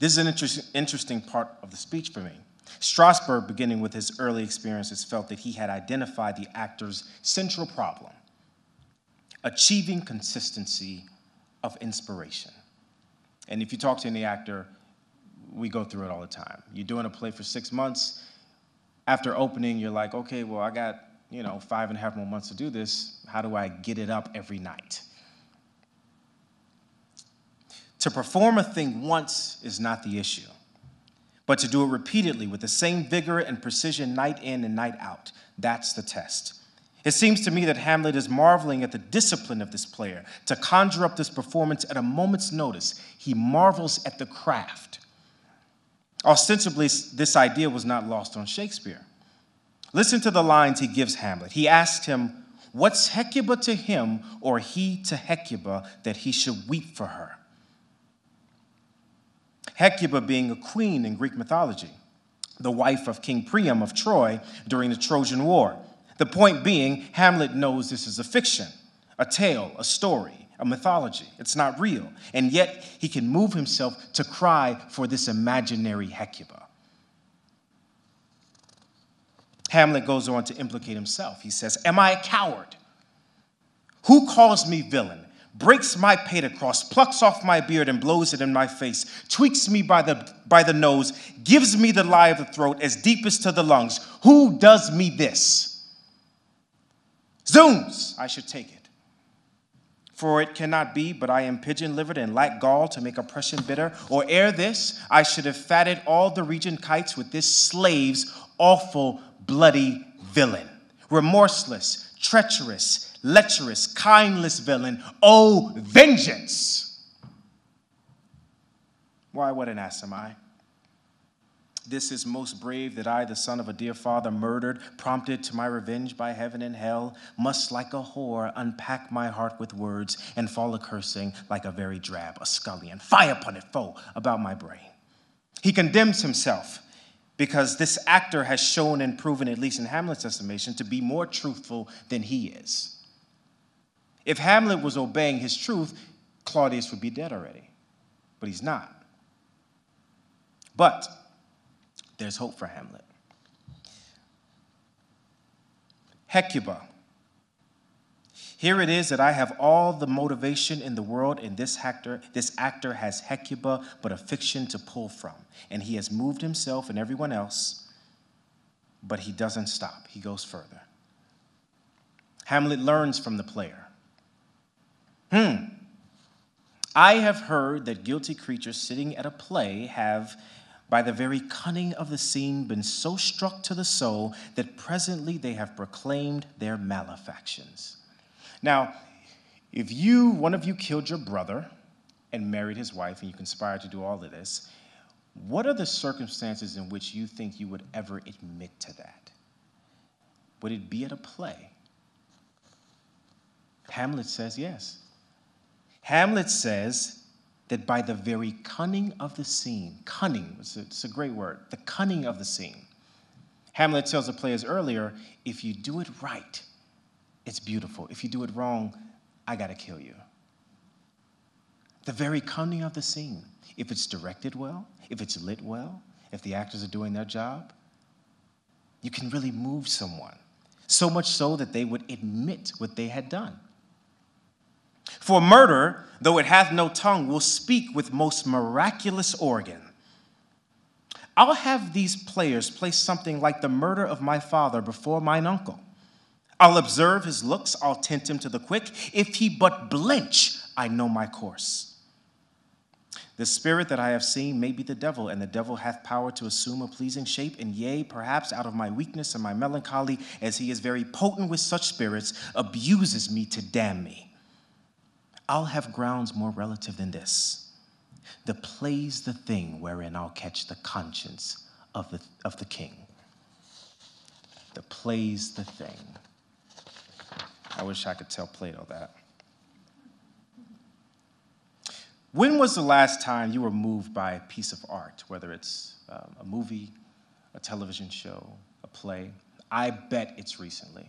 This is an interesting part of the speech for me. Strasberg, beginning with his early experiences, felt that he had identified the actor's central problem, achieving consistency of inspiration. And if you talk to any actor, we go through it all the time. You're doing a play for 6 months. After opening, you're like, okay, well, I got 5.5 more months to do this. How do I get it up every night? To perform a thing once is not the issue, but to do it repeatedly with the same vigor and precision night in and night out, that's the test. It seems to me that Hamlet is marveling at the discipline of this player to conjure up this performance at a moment's notice. He marvels at the craft. Ostensibly, this idea was not lost on Shakespeare. Listen to the lines he gives Hamlet. He asked him, what's Hecuba to him, or he to Hecuba, that he should weep for her? Hecuba being a queen in Greek mythology, the wife of King Priam of Troy during the Trojan War. The point being, Hamlet knows this is a fiction, a tale, a story, a mythology. It's not real. And yet, he can move himself to cry for this imaginary Hecuba. Hamlet goes on to implicate himself. He says, am I a coward? Who calls me villain? Breaks my pate across, plucks off my beard and blows it in my face, tweaks me by the nose, gives me the lie of the throat as deepest to the lungs. Who does me this? Zooms, I should take it. For it cannot be, but I am pigeon-livered and lack gall to make oppression bitter. Or ere this, I should have fatted all the region kites with this slave's awful, bloody villain. Remorseless, treacherous, lecherous, kindless villain. Oh, vengeance! Why, what an ass am I? This is most brave that I, the son of a dear father murdered, prompted to my revenge by heaven and hell, must like a whore unpack my heart with words and fall a-cursing like a very drab, a scullion. Fie upon it, foe, about my brain. He condemns himself because this actor has shown and proven, at least in Hamlet's estimation, to be more truthful than he is. If Hamlet was obeying his truth, Claudius would be dead already, but he's not. But there's hope for Hamlet. Hecuba. Here it is that I have all the motivation in the world, and this actor has Hecuba, but a fiction to pull from. And he has moved himself and everyone else, but he doesn't stop. He goes further. Hamlet learns from the player. I have heard that guilty creatures sitting at a play have, by the very cunning of the scene, been so struck to the soul that presently they have proclaimed their malefactions. Now, if one of you killed your brother and married his wife, and you conspired to do all of this, what are the circumstances in which you think you would ever admit to that? Would it be at a play? Hamlet says yes. Hamlet says that by the very cunning of the scene, cunning, it's a great word, the cunning of the scene. Hamlet tells the players earlier, if you do it right, it's beautiful. If you do it wrong, I gotta kill you. The very cunning of the scene. If it's directed well, if it's lit well, if the actors are doing their job, you can really move someone. So much so that they would admit what they had done. For murder, though it hath no tongue, will speak with most miraculous organ. I'll have these players place something like the murder of my father before mine uncle. I'll observe his looks, I'll tempt him to the quick. If he but blench, I know my course. The spirit that I have seen may be the devil, and the devil hath power to assume a pleasing shape, and yea, perhaps out of my weakness and my melancholy, as he is very potent with such spirits, abuses me to damn me. I'll have grounds more relative than this. The play's the thing wherein I'll catch the conscience of the king. The play's the thing. I wish I could tell Plato that. When was the last time you were moved by a piece of art, whether it's a movie, a television show, a play? I bet it's recently.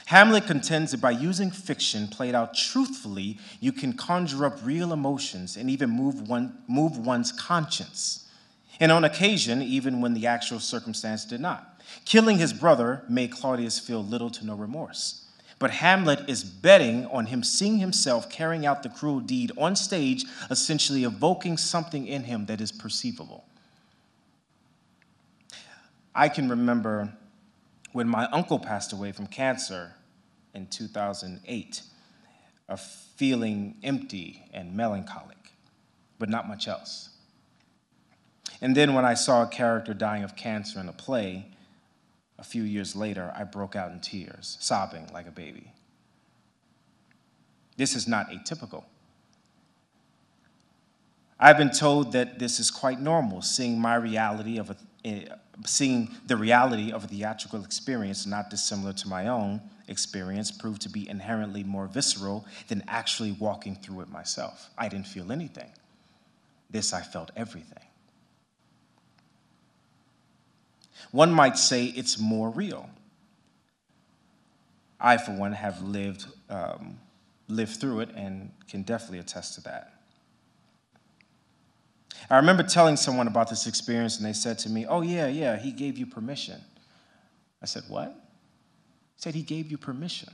Hamlet contends that by using fiction played out truthfully, you can conjure up real emotions and even move one's conscience. And on occasion, even when the actual circumstance did not. Killing his brother made Claudius feel little to no remorse. But Hamlet is betting on him seeing himself carrying out the cruel deed on stage, essentially evoking something in him that is perceivable. I can remember when my uncle passed away from cancer in 2008, of feeling empty and melancholic, but not much else. And then when I saw a character dying of cancer in a play, a few years later, I broke out in tears, sobbing like a baby. This is not atypical. I've been told that this is quite normal, seeing the reality of a theatrical experience not dissimilar to my own experience proved to be inherently more visceral than actually walking through it myself. I didn't feel anything. This, I felt everything. One might say it's more real. I, for one, have lived through it and can definitely attest to that. I remember telling someone about this experience, and they said to me, "Oh, yeah, he gave you permission." I said, "What?" He said, "He gave you permission.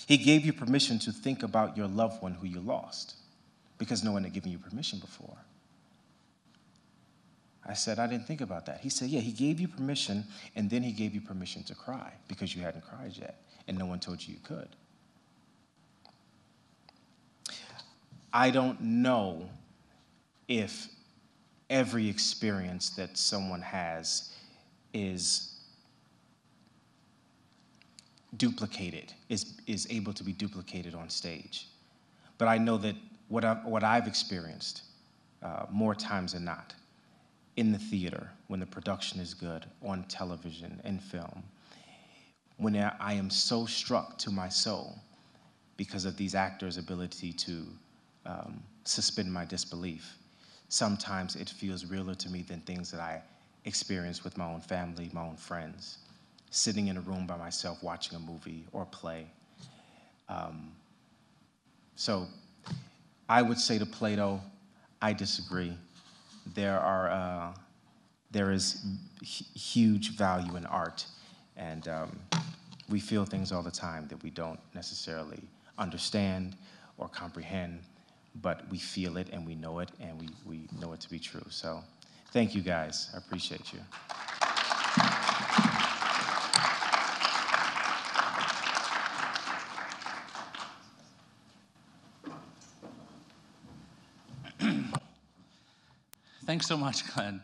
He gave you permission to think about your loved one who you lost, because no one had given you permission before." I said, "I didn't think about that." He said, "Yeah, he gave you permission, and then he gave you permission to cry because you hadn't cried yet, and no one told you you could." I don't know if every experience that someone has is duplicated, is able to be duplicated on stage. But I know that what I've experienced more times than not, in the theater, when the production is good, on television and film, when I am so struck to my soul because of these actors' ability to suspend my disbelief, sometimes it feels realer to me than things that I experience with my own family, my own friends, sitting in a room by myself watching a movie or a play. So I would say to Plato, I disagree. There is huge value in art, and we feel things all the time that we don't necessarily understand or comprehend, but we feel it and we know it, and we know it to be true. So thank you, guys. I appreciate you. Thanks so much, Glenn.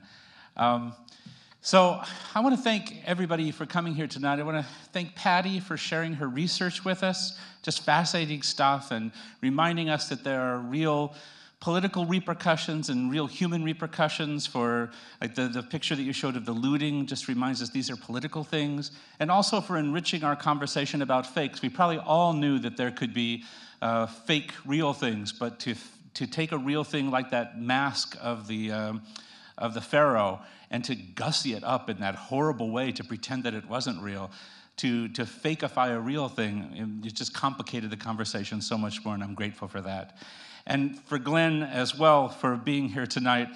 So I want to thank everybody for coming here tonight. I want to thank Patty for sharing her research with us, just fascinating stuff, and reminding us that there are real political repercussions and real human repercussions for, like the picture that you showed of the looting just reminds us these are political things, and also for enriching our conversation about fakes. We probably all knew that there could be fake real things, but to take a real thing like that mask of the Pharaoh and to gussy it up in that horrible way to pretend that it wasn't real, to fakeify a real thing, it just complicated the conversation so much more, and I'm grateful for that. And for Glenn as well for being here tonight,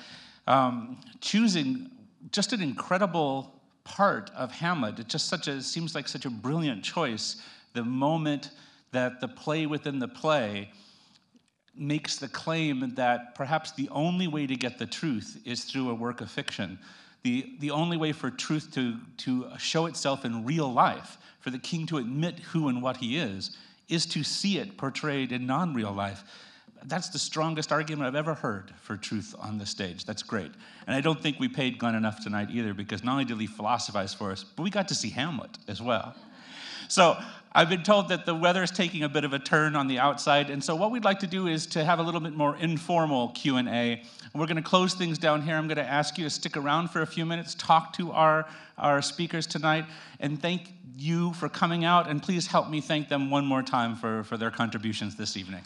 choosing just an incredible part of Hamlet. It just seems like such a brilliant choice, the moment that the play within the play makes the claim that perhaps the only way to get the truth is through a work of fiction, The only way for truth to show itself in real life, for the king to admit who and what he is to see it portrayed in non-real life. That's the strongest argument I've ever heard for truth on the stage. That's great. And I don't think we paid Glenn enough tonight either, because not only did he philosophize for us, but we got to see Hamlet as well. So I've been told that the weather is taking a bit of a turn on the outside, and so what we'd like to do is to have a little bit more informal Q&A. And we're going to close things down here. I'm going to ask you to stick around for a few minutes, talk to our speakers tonight, and thank you for coming out, and please help me thank them one more time for their contributions this evening.